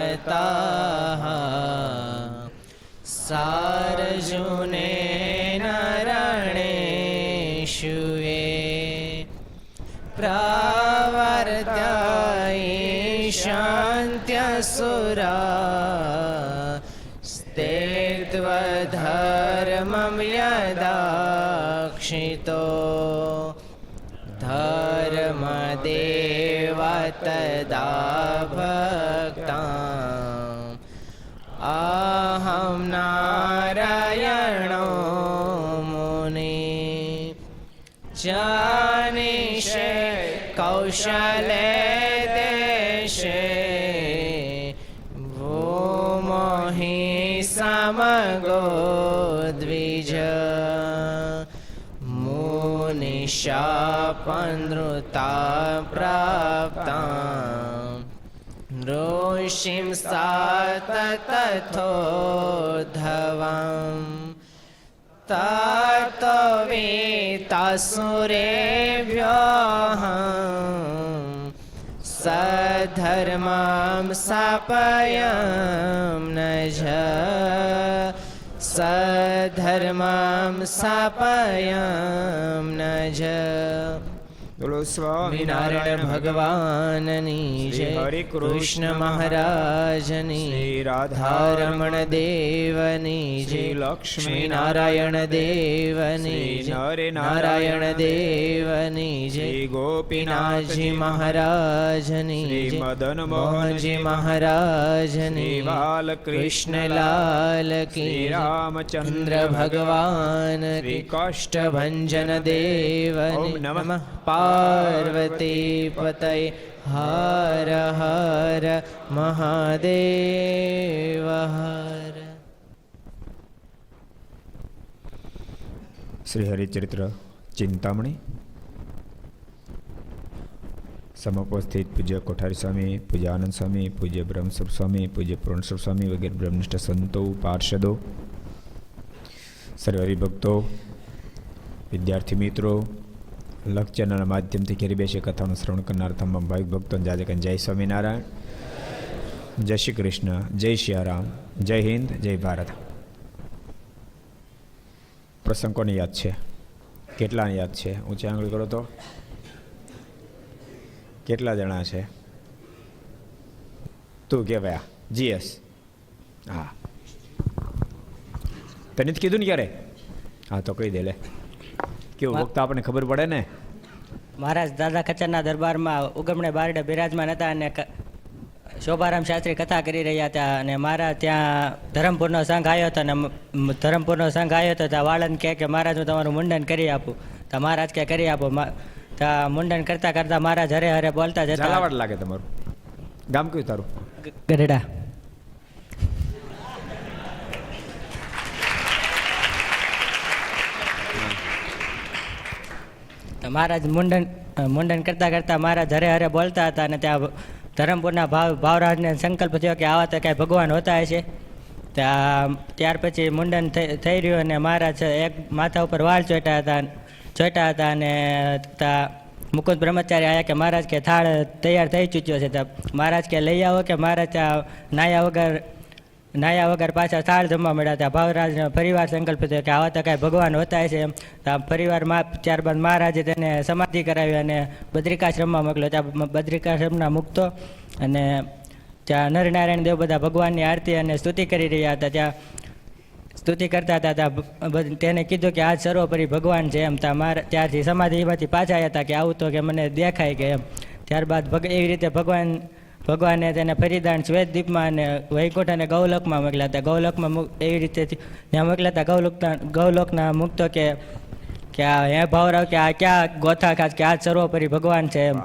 વાર્તા સારજુને નરણેશુએ પ્રવર્ત્ય શાંત્યસુરા સ્તેત્વધર્મં યદાક્ષિતો ધર્મદેવ તદા ભક્તા અહં નારાયણો મુનિ જાનિષે કૌશલે દેશે ભૂમોહિ સમગો દ્વિજ મુનિશાપનૃતા પ્રાપ્તા ઋષિં સાત તથોધવં તતો વેતાસુરેભ્યોઃ સધર્મં સ્થાપયં નજ સધર્મં સ્થાપયં નજ. બોલો સ્વામિનારાયણ ભગવાનની જય. હરે કૃષ્ણ મહારાજની રાધારમણ દેવની જય. લક્ષ્મી નારાયણ દેવની જય. નારાયણ દેવની જય. ગોપીનાથજી મહારાજની જય. મદન મોહનજી મહારાજની બાલકૃષ્ણલાલ કી રામચંદ્ર ભગવાન કાષ્ટભંજન દેવની નમઃ. પાર્વતી પતય હર હર મહાદેવ હર. શ્રી હરિચરિત્ર ચિંતામણી સમોપસ્થિત પૂજ્ય કોઠારી સ્વામી, પૂજ્ય આનંદ સ્વામી, પૂજ્ય બ્રહ્મસ્વરૂપ સ્વામી, પૂજ્ય પૂર્ણસ્વરૂપ સ્વામી વગેરે બ્રહ્મનિષ્ઠ સંતો, પાર્ષદો, સર્વ હરિભક્તો, વિદ્યાર્થી મિત્રો, લક્ષ ચેનલના માધ્યમથી ઘેરી બેસી કથાનું શ્રવણ કરનાર તમામ ભાવિક ભક્તોને જાજકન જય સ્વામિનારાયણ, જય શ્રી કૃષ્ણ, જય સિયારામ, જય હિન્દ, જય ભારત. પ્રસંગ કોને યાદ છે? કેટલાને યાદ છે? ઊંચી આંગળી કરો તો. કેટલા જણા છે? તું કહેવાય જીએસ. હા, તને જ કીધું ને ક્યારે? હા તો કહી દે લે. કેવું વખત આપણને ખબર પડે ને. મહારાજ દાદા ખચ્ચરના દરબારમાં ઉગમણે બારડે બિરાજમાન હતા અને શોભારામ શાસ્ત્રી કથા કરી રહ્યા હતા અને મારા ત્યાં ધરમપુરનો સંઘ આવ્યો હતો અને ધરમપુરનો સંઘ આવ્યો હતો ત્યાં વાળંદ કહે કે મહારાજ હું તમારું મુંડન કરી આપું. તો મહારાજ કે કરી આપો. ત્યાં મુંડન કરતા કરતા મહારાજ હરે હરે બોલતા જતા. ઝાલાવાડ લાગે તમારું ગામ? કયું તારું? ગઢડા. મહારાજ મુંડન કરતા કરતા મહારાજ હરે હરે બોલતા હતા અને ત્યાં ધરમપુરના ભાવરાજને સંકલ્પ થયો કે આવા તો કાંઈ ભગવાન હોતા હશે. ત્યાર પછી મુંડન થઈ રહ્યું અને મહારાજ એક માથા ઉપર વાળ ચોંટ્યા હતા અને મુકુંદ બ્રહ્મચારી આવ્યા કે મહારાજ કે થાળ તૈયાર થઈ ચૂક્યો છે. મહારાજ કે લઈ આવો કે મહારાજ ત્યાં નાયા વગર પાછા થાળ જમવા મળ્યા હતા. ભાવરાજનો પરિવાર સંકલ્પ થયો કે આવા તો કાંઈ ભગવાન હોતા છે એમ. પરિવારમાં ત્યારબાદ મહારાજે તેને સમાધિ કરાવી અને બદ્રિકાશ્રમમાં મોકલ્યો. ત્યાં બદ્રિકાશ્રમના મુક્તો અને ત્યાં નરનારાયણ દેવ બધા ભગવાનની આરતી અને સ્તુતિ કરી રહ્યા હતા. ત્યાં સ્તુતિ કરતા હતા. ત્યાં તેને કીધું કે આ સર્વોપરી ભગવાન છે એમ. ત્યારથી સમાધિમાંથી પાછા આવ્યા હતા કે આવું તો કે મને દેખાય કે એમ. ત્યારબાદ એવી રીતે ભગવાને તેને ફરીદાન શ્વેતદ્વીપમાં અને વૈકુંઠ અને ગૌલોકમાં મોકલ્યા હતા. ગૌલોકમાં એવી રીતે ત્યાં મોકલ્યા હતા. ગૌલોકના મુક્તો કે આ હે ભાવરાવ કે આ ક્યાં ગોથા ખાસ કે આ સર્વોપરી ભગવાન છે એમ.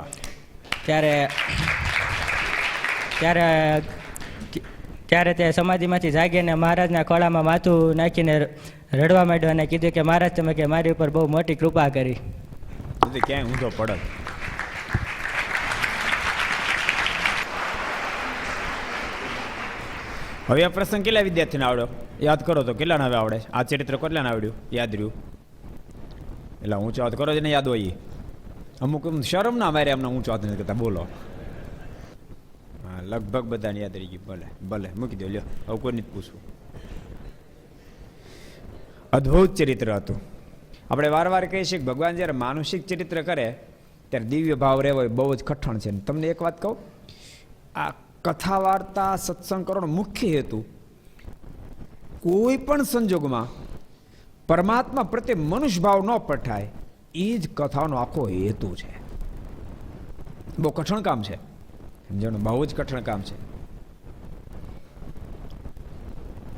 ત્યારે તે સમાધિમાંથી જાગીને મહારાજના ખોળામાં માથું નાખીને રડવા માંડ્યો અને કીધું કે મહારાજ તમે કે મારી ઉપર બહુ મોટી કૃપા કરી. ક્યાંય ઊંધો પડત. હવે આ પ્રસંગ કેટલા વિદ્યાર્થીને આવડ્યો? યાદ કરો તો કેટલાને હવે આવડે? આ ચરિત્ર કેટલાને આવડ્યું? યાદ રહ્યું? એટલે ઊંચો વાત કરો ને યાદ હોય. અમુક શરમ ના મારે એમને ઊંચો વાત નથી કરતા. બોલો. હા લગભગ બધાને યાદ રહી ગયું. ભલે ભલે મૂકી દો, લ્યો હવે કોઈ નથી પૂછવું. અદ્ભુત ચરિત્ર હતું. આપણે વારવાર કહીએ છીએ કે ભગવાન જ્યારે માનુષિક ચરિત્ર કરે ત્યારે દિવ્ય ભાવ રહેવો એ બહુ જ કઠણ છે. તમને એક વાત કહું, આ કથા વાર્તા સત્સંગ કરવાનો મુખ્ય હેતુ કોઈ પણ સંજોગમાં પરમાત્મા પ્રત્યે મનુષ્ય ભાવ ન પઠાય, એ જ કથાનો આખો હેતુ છે. બહુ કઠણ કામ છે, સમજણ, બહુ જ કઠણ કામ છે.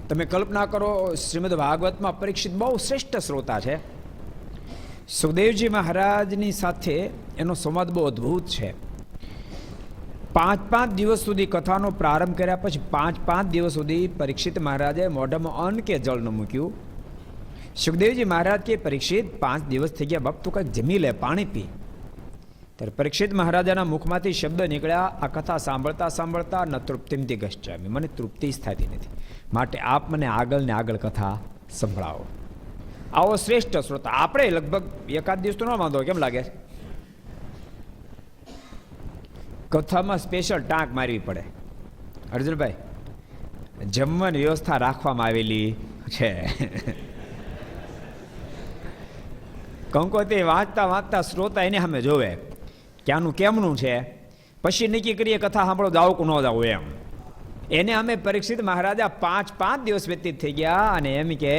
તમે કલ્પના કરો, શ્રીમદ ભાગવતમાં પરીક્ષિત બહુ શ્રેષ્ઠ શ્રોતા છે. સુખદેવજી મહારાજની સાથે એનો સંવાદ બહુ અદ્ભુત છે. 5 દિવસ સુધી કથાનો પ્રારંભ કર્યા પછી 5 દિવસ સુધી પરીક્ષિત મહારાજે મોઢામાં અન્ન કે જળ ન મૂક્યું. સુખદેવજી મહારાજ કે પરીક્ષિત 5 દિવસ થઈ ગયા, બાપ તું કંઈક જમી લે, પાણી પી. ત્યારે પરીક્ષિત મહારાજાના મુખમાંથી શબ્દ નીકળ્યા, આ કથા સાંભળતા સાંભળતા ન તૃપ્તિમથી ગશ્ચામી, મને તૃપ્તિ જ થતી નથી, માટે આપ મને આગળ ને આગળ કથા સંભળાવો. આવો શ્રેષ્ઠ શ્રોતા. આપણે લગભગ એકાદ દિવસ તો ન વાંધો, કેમ લાગે? કથામાં સ્પેશિયલ ટાંક મારવી પડે. અર્જુનભાઈ, જમવાની વ્યવસ્થા રાખવામાં આવેલી છે. કંકોત્રી વાંચતા વાંચતા શ્રોતા એને સામે જોવે કે આનું કેમનું છે, પછી નક્કી કરીએ કથા સાંભળો જાવ કે ન જાવ. એમ એને અમે પરીક્ષિત મહારાજા 5 દિવસ વ્યતીત થઈ ગયા અને એમ કે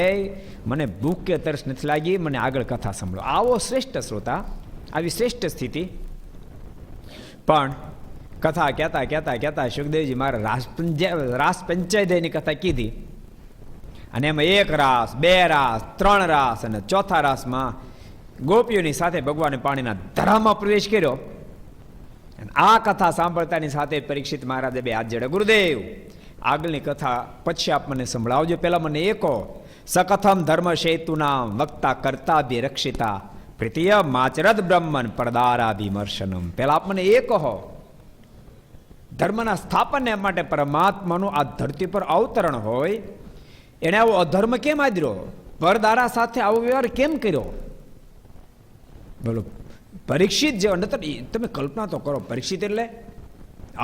મને ભૂખ કે તરસ નથી લાગી, મને આગળ કથા સાંભળો. આવો શ્રેષ્ઠ શ્રોતા, આવી શ્રેષ્ઠ સ્થિતિ. પણ કથા કહેતા કહેતા કહેતા સુખદેવજી મારે રાસ પંચાયતની કથા કીધી, અને એમાં 1 રાસ, 2 રાસ, 3 રાસ અને 4થા રાસમાં ગોપીઓની સાથે ભગવાને પાણીના ધરામાં પ્રવેશ કર્યો. આ કથા સાંભળતાની સાથે પરીક્ષિત મહારાજે 2 હાથ જોડ્યા, ગુરુદેવ આગળની કથા પછી આપ મને સંભળાવજો, પેલા મને એ કહો. સકથમ ધર્મ સેતુના વક્તા કરતા રક્ષિતા પ્રીતિય માચરદ બ્રહ્મન પરદારાભિમર્શનમ. પેલા આપ મને એ કહો, ધર્મના સ્થાપન માટે પરમાત્માનું આ ધરતી પર અવતરણ હોય, એને આવો અધર્મ કેમ આદર્યો, પરદારા સાથે આવો વ્યવહાર કેમ કર્યો? બોલો, પરીક્ષિત જેવો નતર. તમે કલ્પના તો કરો, પરીક્ષિત એટલે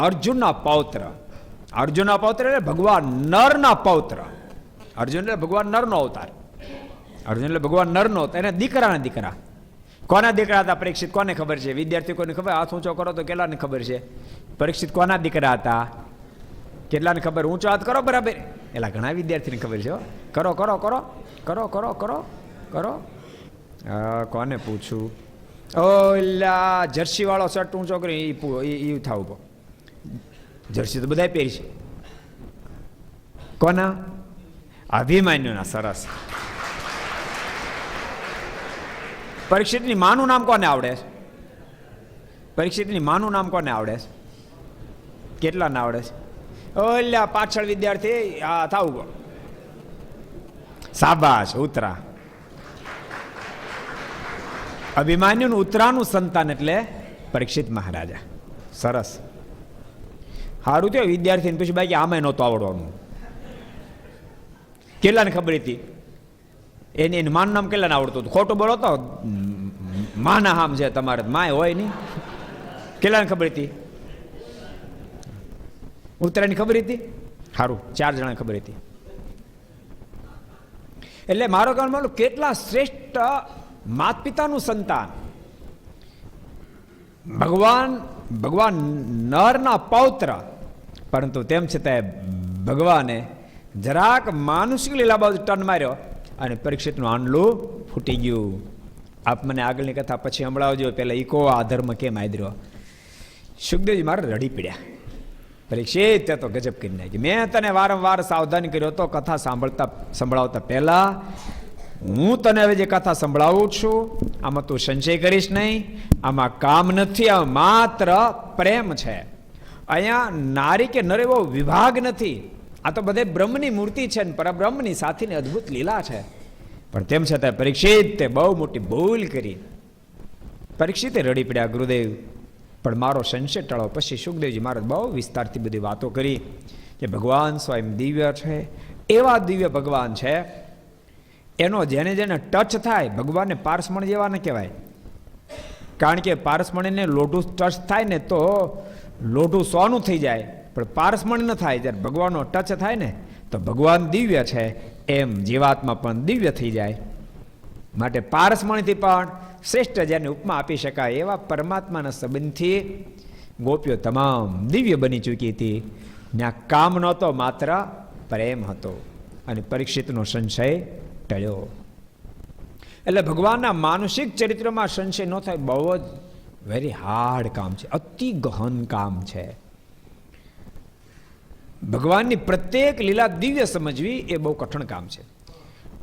અર્જુનના પૌત્ર. અર્જુનના પૌત્ર એટલે ભગવાન નરના પૌત્ર. અર્જુન એટલે ભગવાન નરનો અવતાર. અર્જુન એટલે ભગવાન નરનો અવતાર, એને દીકરાના દીકરા. કોના દીકરા હતા પરીક્ષિત? કોને ખબર છે? વિદ્યાર્થી કોને ખબર? હાથ ઊંચો કરો તો કેટલાને ખબર છે પરીક્ષિત કોના દીકરા હતા? કેટલાને ખબર? ઊંચો હાથ કરો બરાબર. એલા ઘણા વિદ્યાર્થીને ખબર છે. કરો કરો કરો કરો કરો કરો કરો. કોને પૂછું? ઓલા જર્સી વાળો શર્ટ ઊંચો કરી એ થાવ ઉભો. જર્સી તો બધા પહેરી છે. કોના? અભિમાન્યુના. સરસ. પરીક્ષિતની માનું નામ કોને આવડે છે? પરીક્ષિતની માનું નામ કોને આવડે છે? કેટલાને આવડે છે? ઓલા પાછળ વિદ્યાર્થી. હા થાવ ઉભો. સાબાશ. ઉતરા. અભિમાન્યુનું ઉત્તરાનું સંતાન એટલે પરીક્ષિત મહારાજા. સરસ. સારું થયું વિદ્યાર્થીને પૂછ્યું, બાકી આમે નહોતું આવડવાનું. કેટલાને ખબર હતી? એની માનું નામ કેટલાને આવડતું હતું? ખોટું બોલો તો માના હામ છે તમારે, માય હોય નહીં. કેટલાને ખબર હતી? ઉત્તરાની ખબર હતી? સારું, 4 જણાને ખબર હતી. એટલે મારો કહેવાનો કેટલા શ્રેષ્ઠ માત પિતાનું સંતાન. ભગવાન નરના પૌત્ર, પરંતુ તેમ છતાં ભગવાને જરાક માનુષિક લીલા બાજુ ટર્ન માર્યો અને પરીક્ષિતનું આંડલું ફૂટી ગયું. આપ મને આગળની કથા પછી સંભળાવજો, પેલા ઈકો આ ધર્મ કેમ આદર્યો. સુખદેવજી મારે રડી પડ્યા. પરીક્ષિત તે તો ગજબ કરી નાખી. મેં તને વારંવાર સાવધાન કર્યો તો કથા સંભળાવતા પહેલા, હું તને હવે જે કથા સંભળાવું છું આમાં તું સંશય કરીશ નહીં, આમાં કામ નથી, આ માત્ર પ્રેમ છે. અહીંયા નારી કે નર એવો વિભાગ નથી. આ તો બધે બ્રહ્મની મૂર્તિ છે ને પરબ્રહ્મની સાથેની અદ્ભુત લીલા છે. પણ તેમ છતાં પરીક્ષિત તે બહુ મોટી ભૂલ કરી. પરીક્ષિતે રડી પડ્યા, ગુરુદેવ પણ મારો સંશય ટળો. પછી સુખદેવજી મહારાજ બહુ વિસ્તારથી બધી વાતો કરી કે ભગવાન સ્વયં દિવ્ય છે. એવા દિવ્ય ભગવાન છે એનો જેને જેને ટચ થાય, ભગવાનને પારસમણ જેવા ન કહેવાય. કારણ કે પારસમણીને લોઢું ટચ થાય ને તો લોઢું સોનું થઈ જાય, પણ પારસમણ ન થાય. જ્યારે ભગવાનનો ટચ થાય ને તો ભગવાન દિવ્ય છે એમ જીવાત્મા પણ દિવ્ય થઈ જાય. માટે પારસમણથી પણ શ્રેષ્ઠ જેને ઉપમા આપી શકાય એવા પરમાત્માના સંબંધથી ગોપીઓ તમામ દિવ્ય બની ચૂકી હતી. ત્યાં કામ નહોતો, માત્ર પ્રેમ હતો. અને પરીક્ષિતનો સંશય ટળ્યો. એટલે ભગવાનના માનસિક ચરિત્રમાં સંશય ન થાય બહુ જ વેરી હાર્ડ કામ છે, અતિ ગહન કામ છે. ભગવાનની પ્રત્યેક લીલા દિવ્ય સમજવી એ બહુ કઠણ કામ છે.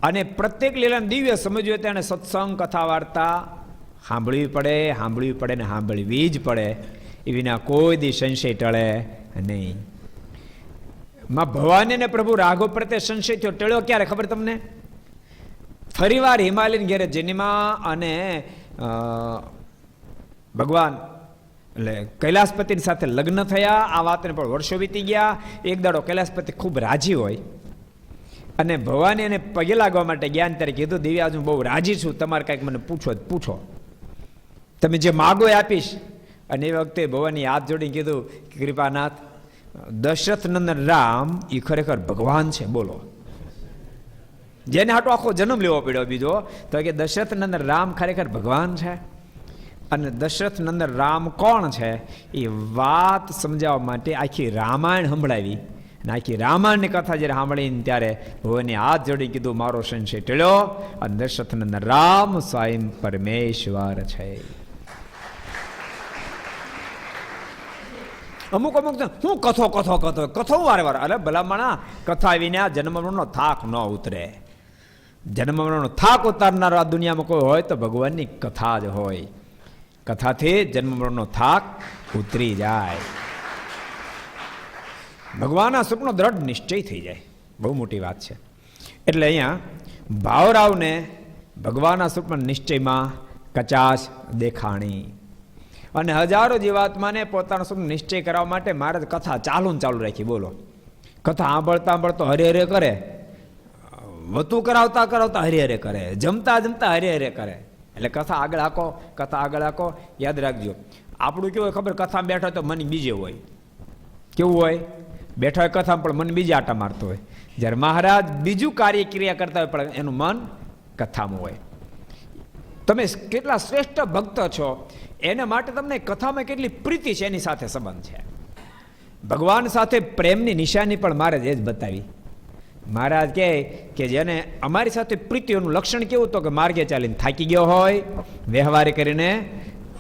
અને પ્રત્યેક લીલાને દિવ્ય સમજવી હોય તેને સત્સંગ, કથા, વાર્તા સાંભળવી પડે ને સાંભળવી જ પડે. એ વિના કોઈ દી સંશય ટળે નહીં. માં ભવાની ને પ્રભુ રાઘવ પ્રત્યે સંશય થયો, ટળ્યો ક્યારે ખબર તમને? ફરીવાર હિમાલયન ઘેરે જન્મા અને ભગવાન એટલે કૈલાસપતિની સાથે લગ્ન થયા. આ વાતને પણ વર્ષો વીતી ગયા. એક દાડો કૈલાસપતિ ખૂબ રાજી હોય અને ભવાની એને પગે લાગવા માટે ગયા. ત્યારે કીધું, દેવી આજ હું બહુ રાજી છું, તમારે કાંઈક મને પૂછો, તમે જે માગો એ આપીશ. અને એ વખતે ભવાની હાથ જોડીને કીધું, કૃપાનાથ, દશરથ નંદન રામ એ ખરેખર ભગવાન છે, બોલો. જેને હાટો આખો જન્મ લેવો પડ્યો બીજો, તો કે દશરથ નંદન રામ ખરેખર ભગવાન છે. અને દશરથ નંદન રામ કોણ છે એ વાત સમજાવવા માટે આખી રામાયણ સંભળાવી. અને આખી રામાયણની કથા જ્યારે સાંભળીને ત્યારે ભગવાનને હાથ જોડી કીધું, મારો સંશય ટળ્યો અને દશરથ નંદન રામ સ્વયં પરમેશ્વર છે. અમુક હું કથો વારે અરે ભલામણા કથા વિના જન્મનો થાક ન ઉતરે. જન્મનો થાક ઉતારનાર આ દુનિયામાં કોઈ હોય તો ભગવાનની કથા જ હોય. કથાથી જન્મનો થાક ઉતરી જાય. ભગવાનના સ્વપ્નો દ્રઢ નિશ્ચય થઈ જાય. બહુ મોટી વાત છે. એટલે અહીંયા ભાવરાવને ભગવાનના સ્વપ્ન નિશ્ચયમાં કચાશ દેખાણી. અને હજારો જીવાત્માને પોતાનો સ્વપ્ન નિશ્ચય કરવા માટે મહારાજ કથા ચાલુ રાખી. બોલો, કથા સાંભળતા હરે હરે કરે, વતું કરાવતા હરે હરે કરે, જમતા હરે હરે કરે. એટલે કથા આગળ આકો. યાદ રાખજો, આપણું કેવું હોય ખબર? કથા બેઠા તો મન બીજે હોય. કેવું હોય? બેઠા હોય કથા પણ મન બીજા આટા મારતો હોય. જ્યારે મહારાજ બીજું કાર્ય ક્રિયા કરતા હોય પણ એનું મન કથામાં હોય. તમે કેટલા શ્રેષ્ઠ ભક્ત છો એના માટે તમને કથામાં કેટલી પ્રીતિ છે એની સાથે સંબંધ છે. ભગવાન સાથે પ્રેમની નિશાની પણ મહારાજ એ જ બતાવી. મહારાજ કહે કે જેને અમારી સાથે પ્રીતિઓનું લક્ષણ કેવું તો કે માર્ગે ચાલીને થાકી ગયો હોય, વ્યવહારે કરીને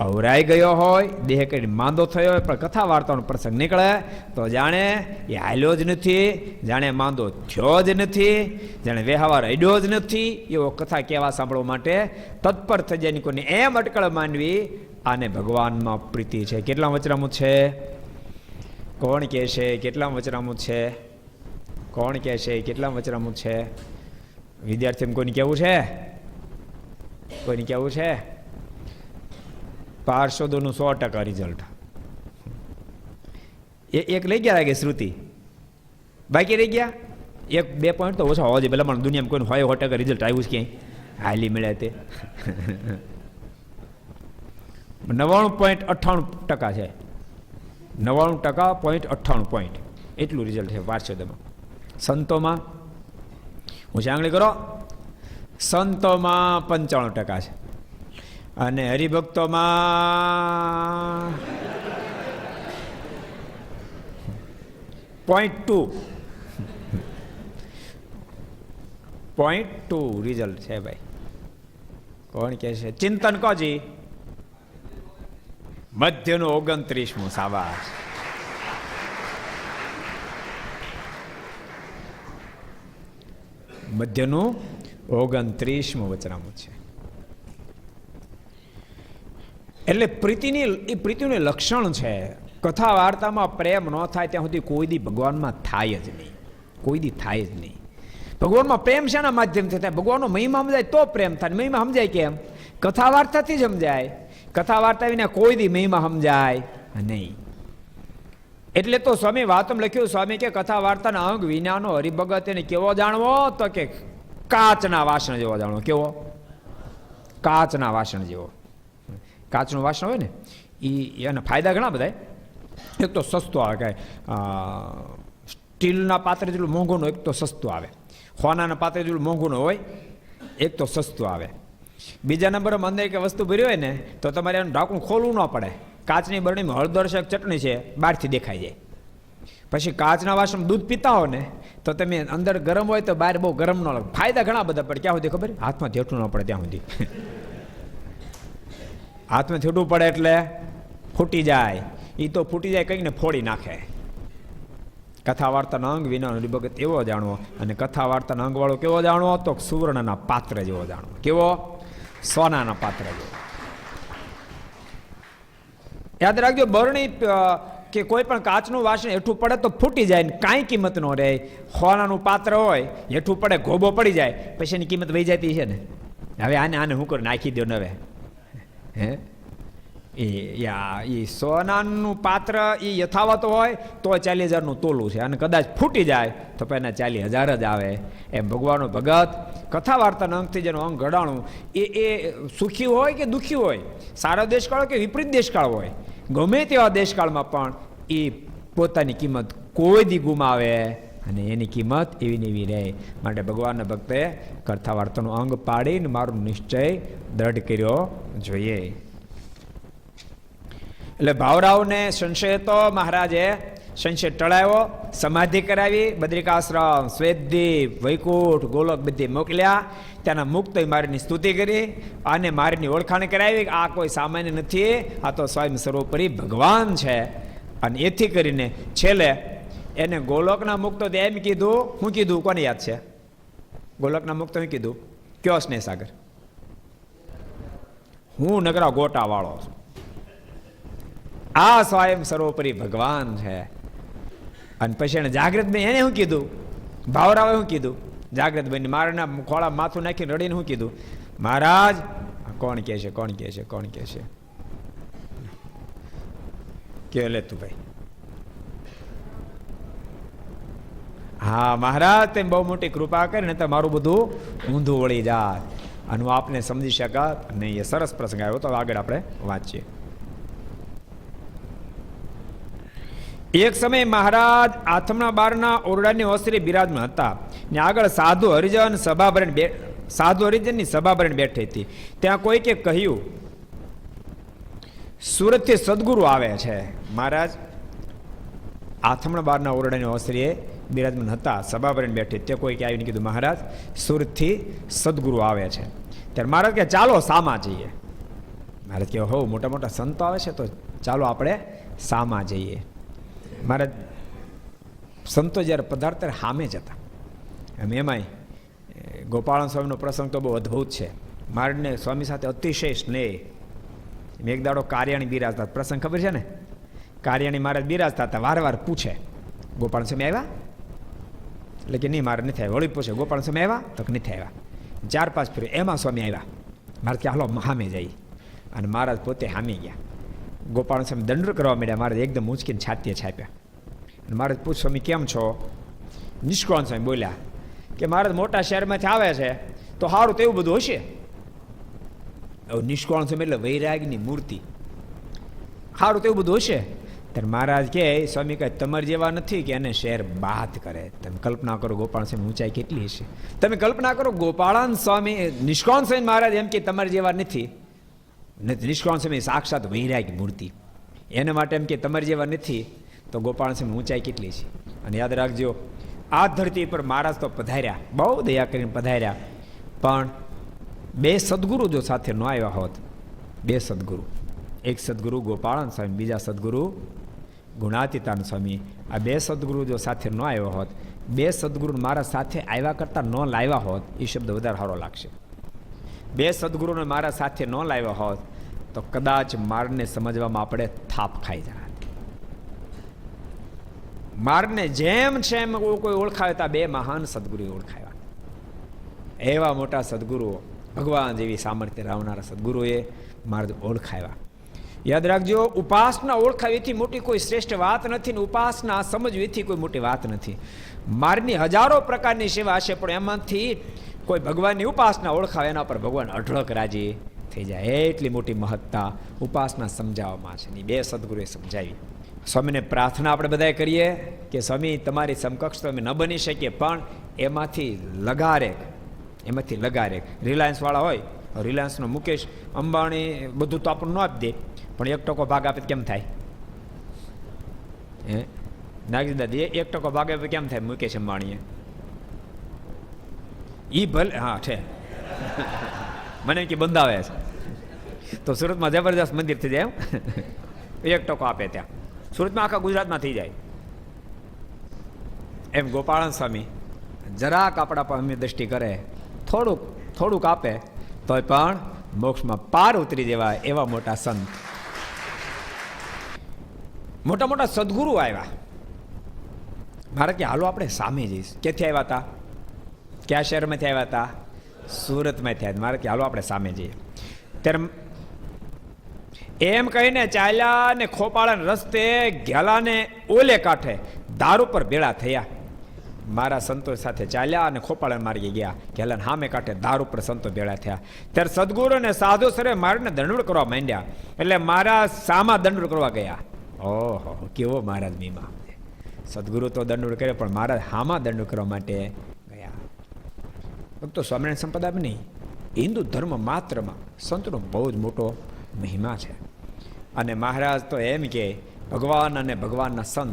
અવરાઈ ગયો હોય, દેહ કરીને માંદો થયો હોય, પણ કથા વાર્તાનો પ્રસંગ નીકળે તો જાણે એ હાલ્યો જ નથી, જાણે માંદો થયો જ નથી, જાણે વ્યવહાર અડ્યો જ નથી. એવો કથા કહેવા સાંભળવા માટે તત્પર થઈ જાય. કોઈને એમ અટકળ માનવી આને ભગવાનમાં પ્રીતિ છે. કેટલા વચરામું છે? કોણ કહે છે કેટલા વચરામું છે? કોણ કહે છે કેટલા વચરામું છે? વિદ્યાર્થીને કોઈને કેવું છે? કોઈને કેવું છે? પાર્ષદોનું 100% રિઝલ્ટ. એક લઈ ગયા લાગે શ્રુતિ, બાકી રહી ગયા 1-2 પોઈન્ટ તો ઓછા હોવા જોઈએ. પેલા પણ દુનિયામાં કોઈને 100% રિઝલ્ટ આવ્યું છે ક્યાંય હાલી મળ્યા તે 99.98% છે. 99.98 પોઈન્ટ એટલું રિઝલ્ટ છે પાર્ષદોમાં. સંતોમાં હું આંગળી કરો, સંતોમાં 95% છે અને હરિભક્તોમાં 0.2 રિઝલ્ટ છે ભાઈ. કોણ કે છે? ચિંતન કોજી મધ્યનું 29મું. સાબાશ. મધ્યનું 29મું વચનામું છે. એટલે પ્રીતિનું લક્ષણ છે. કથા વાર્તામાં પ્રેમ ન થાય ત્યાં સુધી કોઈ દી ભગવાનમાં થાય જ નહીં. કોઈ દી થાય જ નહીં. ભગવાનમાં પ્રેમ શાના માધ્યમથી થાય? ભગવાનનો મહિમા સમજાય તો પ્રેમ થાય. મહિમા સમજાય કેમ? કથા વાર્તાથી જ સમજાય. કથા વાર્તા વિના કોઈ દી મહિમા સમજાય નહીં. એટલે તો સ્વામી વાતમાં લખ્યું, સ્વામી કે કથા વાર્તાના અંગ વિનાનો હરિભગત એને કેવો જાણવો? તો કે કાચના વાસણ જેવો જાણવો. કેવો? કાચના વાસણ જેવો. કાચનું વાસણ હોય ને એના ફાયદા ઘણા બધા. એક તો સસ્તો આવે, કાંઈ સ્ટીલના પાત્ર જેટલું મોંઘું એક તો સસ્તું આવે, સોનાના પાત્ર જેટલું મોંઘું હોય એક તો સસ્તું આવે. બીજા નંબરમાં અંદર એક વસ્તુ ભરી હોય ને તો તમારે એનું ઢાંકણું ખોલવું ન પડે. કાચની બરણીમાં હળદરશક ચટણી છે, બહારથી દેખાઈ જાય. પછી કાચના વાસણમાં દૂધ પીતા હો ને તો તમે અંદર ગરમ હોય તો બહાર બહુ ગરમ ન લાગે. ફાયદા ઘણા બધા પડે. ક્યાં સુધી ખબર? હાથમાં થેઠું ન પડે ત્યાં સુધી. હાથમાં થેઠું પડે એટલે ફૂટી જાય. એ તો ફૂટી જાય કંઈક ને ફોડી નાખે. કથા વાર્તાના અંગ વિના હરિભગત એવો જાણવો, અને કથા વાર્તાના અંગ વાળો કેવો જાણવો? તો સુવર્ણના પાત્ર જેવો જાણવો. કેવો? સોનાના પાત્ર જેવો. યાદ રાખજો, બરણી કે કોઈ પણ કાચનું વાસણ હેઠું પડે તો ફૂટી જાય ને કાંઈ કિંમત ન રહે. સોનાનું પાત્ર હોય, હેઠું પડે ગોબો પડી જાય, પછી એની કિંમત વહી જતી છે ને. હવે આને હું કરી નાખી દો ને હવે. હે એ સોનાનું પાત્ર એ યથાવત હોય તો 40,000નું તોલું છે, અને કદાચ ફૂટી જાય તો એના 40,000 જ આવે. એમ ભગવાનનો ભગત કથા વાર્તાના અંગથી જેનું અંગ ઘડાણું એ સુખી હોય કે દુઃખી હોય, સારો દેશકાળ કે વિપરીત દેશકાળ હોય, ગમે તેવા દેશકાળમાં પણ એ પોતાની કિંમત કોઈ દી ગુમાવે અને એની કિંમત એવી ને એવી રહે. માટે ભગવાનના ભક્તે કથા વાર્તાનું અંગ પાડીને મારો નિશ્ચય દ્રઢ કર્યો જોઈએ. એટલે ભાવરાવને સંશય તો મહારાજે સંશય ટળાવ્યો, સમાધિ કરાવી, બદ્રિકાશ્રમ, શ્વેતદ્વીપ, વૈકુંઠ, ગોલોક બધી મોકલ્યા. ત્યાંના મુક્ત મારીની સ્તુતિ કરી અને મારીની ઓળખાણ કરાવી. આ કોઈ સામાન્ય નથી, આ તો સ્વયં સર્વોપરી ભગવાન છે. અને એથી કરીને છેલ્લે એને ગોલોકના મુક્તો એમ કીધું. શું કીધું? કોને યાદ છે? ગોલોકના મુક્તો શું કીધું? કયો સ્નેહ સાગર? હું નગરા ગોટા વાળો છું. આ સ્વયં સર્વોપરી ભગવાન છે. અને પછી એને જાગૃત ભાઈ એને શું કીધું? ભાવરાવે શું કીધું? જાગૃત ભાઈ મારના ખોળા માથું નાખીને રડીને શું કીધું? મહારાજ કોણ કહે છે, કોણ કહે છે, કોણ કહે છે? કે લે તું ભાઈ. હા મહારાજ, તેમ બહુ મોટી કૃપા કરીને તો મારું બધું ઊંધું વળી જાય અને હું આપને સમજી શકા નહીં. એ સરસ પ્રસંગ આવ્યો, તો આગળ આપણે વાંચીએ. એક સમય મહારાજ આથમણા બારના ઓરડાની ઓસરી બિરાજમાન હતા ને આગળ સાધુ હરિજન સભા ભરીને સાધુ હરિજનની સભા ભરીને બેઠી હતી. ત્યાં કોઈકે કહ્યું, સુરતથી સદગુરુ આવે છે. મહારાજ આથમણા બારના ઓરડાની ઓસરીએ બિરાજમાન હતા, સભા ભરીને બેઠી. તે કોઈકે આવીને કીધું, મહારાજ સુરતથી સદગુરુ આવે છે. ત્યારે મહારાજ કે ચાલો સામા જઈએ. મહારાજ કે હો, મોટા મોટા સંતો આવે છે તો ચાલો આપણે સામા જઈએ. મહારાજ સંતો જ્યારે પધારતા સામે જ હતા. એમ એમાંય ગોપાળન સ્વામીનો પ્રસંગ તો બહુ અદ્ભુત છે. મહારાજને સ્વામી સાથે અતિશય સ્નેહ. એક દાડો કાર્યાણી બિરાજતા, પ્રસંગ ખબર છે ને? કાર્યાણી મહારાજ બિરાજતા હતા, વારવાર પૂછે, ગોપાળન સ્વામી આવ્યા? એટલે કે નહીં, મારે નથી આવ્યા. વળી પૂછે, ગોપાળન સ્વામી આવ્યા? તો નથી આવ્યા. 4-5 ફેર એમાં સ્વામી આવ્યા. મહારાજ કે હાલો સામે જઈ. અને મહારાજ પોતે સામે ગયા. ગોપાલ સ્વામી દંડ કરવા માંડ્યા. મહારાજ એકદમ ઊંચકીને છાતીએ છાપ્યા. અને મહારાજ પૂછ, સ્વામી કેમ છો? નિષ્કોણ સ્વામી બોલ્યા કે મહારાજ મોટા શહેરમાંથી આવે છે તો સારું તો એવું બધું હશે. નિષ્કોણ સ્વામી એટલે વૈરાગની મૂર્તિ. સારું તો એવું બધું હશે. ત્યારે મહારાજ કહે, સ્વામી કહે તમારે જેવા નથી કે એને શહેર બાદ કરે. તમે કલ્પના કરો ગોપાલ સ્વામી ઊંચાઈ કેટલી હશે. તમે કલ્પના કરો ગોપાળાન સ્વામી, નિષ્કોણ સ્વામી મહારાજ એમ કે તમારે જેવા નથી. નિષ્કાળ સ્વામી સાક્ષાત વૈરાગી મૂર્તિ. એના માટે એમ કે તમારી જેવા નથી તો ગોપાલ સ્વામી ઊંચાઈ કેટલી છે. અને યાદ રાખજો, આ ધરતી પર મહારાજ તો પધાર્યા, બહુ દયા કરીને પધાર્યા, પણ 2 સદગુરુ જો સાથે ન આવ્યા હોત, 2 સદગુરુ, એક સદગુરુ ગોપાળન સ્વામી, બીજા સદગુરુ ગુણાતીતાન સ્વામી, આ 2 સદગુરુ જો સાથે ન આવ્યા હોત, 2 સદગુરુ મારા સાથે આવ્યા કરતા ન લાવ્યા હોત, એ શબ્દ વધારે સારો લાગશે. 2 સદગુરુને મારા સાથે ન લાવ્યા હોત તો કદાચ મારને સમજવામાં આપણે થાપ ખાઈ જાય. મારને જેમ છે એમ કોઈ ઓળખાવે તો 2 મહાન સદગુરુએ ઓળખાવ્યા. એવા મોટા સદગુરુઓ, ભગવાન જેવી સામર્થ્ય રાવનારા સદગુરુએ માર્ગ ઓળખાવ્યા. યાદ રાખજો, ઉપાસના ઓળખાવીથી મોટી કોઈ શ્રેષ્ઠ વાત નથી ને ઉપાસના સમજવીથી કોઈ મોટી વાત નથી. મારની હજારો પ્રકારની સેવા હશે, પણ એમાંથી કોઈ ભગવાનની ઉપાસના ઓળખાવે એના પર ભગવાન અઢળક રાજી થઈ જાય. એટલી મોટી મહત્તા ઉપાસના સમજાવવામાં છે. 2 સદગુરુએ સમજાવી. સ્વામીને પ્રાર્થના આપણે બધાએ કરીએ કે સ્વામી તમારી સમકક્ષ તો અમે ન બની શકીએ, પણ એમાંથી લગારેક રિલાયન્સવાળા હોય, રિલાયન્સનો મુકેશ અંબાણી બધું તો આપણને ન આપી દે, પણ 1% ભાગ આપે કેમ થાય? હે નાગજી દાદી 1% ભાગ આપે કેમ થાય? મુકેશ અંબાણીએ ઈ ભલે હા છે મને કે બંધાવે છે તો સુરતમાં જબરજસ્ત મંદિર થઈ જાય એમ 1% આપે ત્યાં, સુરતમાં આખા ગુજરાતમાં થઈ જાય એમ. ગોપાળન સ્વામી જરાક આપણા પર અમે દ્રષ્ટિ કરે, થોડુંક આપે તોય પણ મોક્ષમાં પાર ઉતરી જવાય એવા મોટા સંત, મોટા સદગુરુ આવ્યા. મારે કે હાલો આપણે સામે જઈશ. ક્યાંથી આવ્યા હતા? કયા શહેરમાંથી આવ્યા હતા? સુરતમાંથી આવ્યા. મારે કે હાલો આપણે સામે જઈએ. ત્યારે એમ કહીને ચાલ્યા ને ખોપાળાને રસ્તે ઘેલાને ઓલે કાંઠે દારૂ પર ભેળા થયા. મારા સંતો સાથે ચાલ્યા અને ખોપાળાને માર્ગે ગયા. ઘેલાને સામે કાંઠે દારૂ પર સંતો ભેળા થયા. ત્યારે સદગુરુ અને સાધુ સરે મારીને દંડવત કરવા માંડ્યા. એટલે મારા સામા દંડવત કરવા ગયા. ઓહો, કેવો મહારાજ મીમા! સદગુરુ તો દંડવત કરે, પણ મહારાજ હામા દંડવત કરવા માટે ગયા. ભક્તો, સ્વામિનારાયણ સંપ્રદાય નહીં, હિન્દુ ધર્મ માત્રમાં સંતનો બહુ જ મોટો મહિમા છે. અને મહારાજ તો એમ કે ભગવાન અને ભગવાનના સંત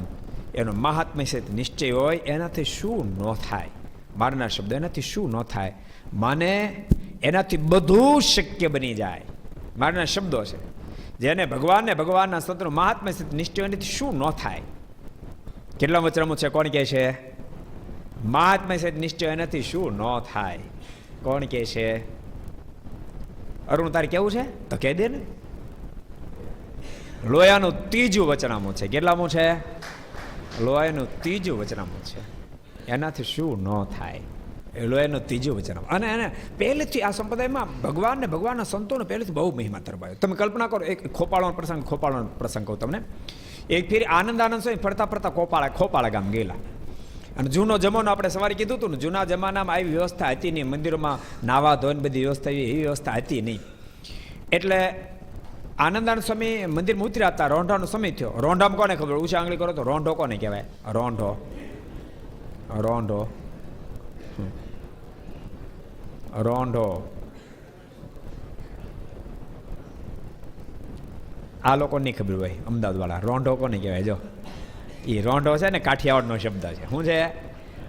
એનો મહાત્મ્ય છે નિશ્ચય હોય, એનાથી શું ન થાય. મારના શબ્દ એનાથી શું ન થાય, માને એનાથી બધું શક્ય બની જાય. મારના શબ્દો છે, જેને ભગવાનને ભગવાનના સંતનો મહાત્મ્ય છે નિશ્ચય એનાથી શું ન થાય. કેટલા વચરામો છે? કોણ કહે છે? મહાત્મ્ય છે નિશ્ચય એનાથી શું ન થાય. કોણ કહે છે? અરુણ, તારે કેવું છે તો કહી દે ને. લોયાનું ત્રીજું વચનામું છે. કેટલામું છે? લોયાનું ત્રીજું વચનામું છે. એનાથી શું ન થાય, એ લોયાનું ત્રીજું વચનામું. અને એને પહેલેથી આ સંપ્રદાયમાં ભગવાન ને ભગવાનના સંતોનો પહેલેથી બહુ મહિમા ધરવાયો. તમે કલ્પના કરો, એક ખોપાળાનો પ્રસંગ કહું તમને. એક ફેરી આનંદ સ્વામી ફરતા ખોપાળા ગામ ગયેલા. અને જૂનો જમાનો આપણે સવારે કીધું હતું ને, જૂના જમાનામાં આવી વ્યવસ્થા હતી નહીં. મંદિરોમાં નાવા ધોઈને બધી વ્યવસ્થા એવી વ્યવસ્થા હતી નહીં. એટલે આનંદાનંદ સ્વામી મંદિરમાં ઉતર્યા હતા. રોંઢાનો સમય થયો. રોંઢામાં કોને ખબર? ઊંચા આંગળી કરો તો રોંઢો કોને કહેવાય? રોંઢો આ લોકો નહીં ખબર હોય. અમદાવાદ વાળા રોંઢો કોને કહેવાય? જો એ રોંઢો છે ને કાઠિયાવાડનો શબ્દ છે. શું છે?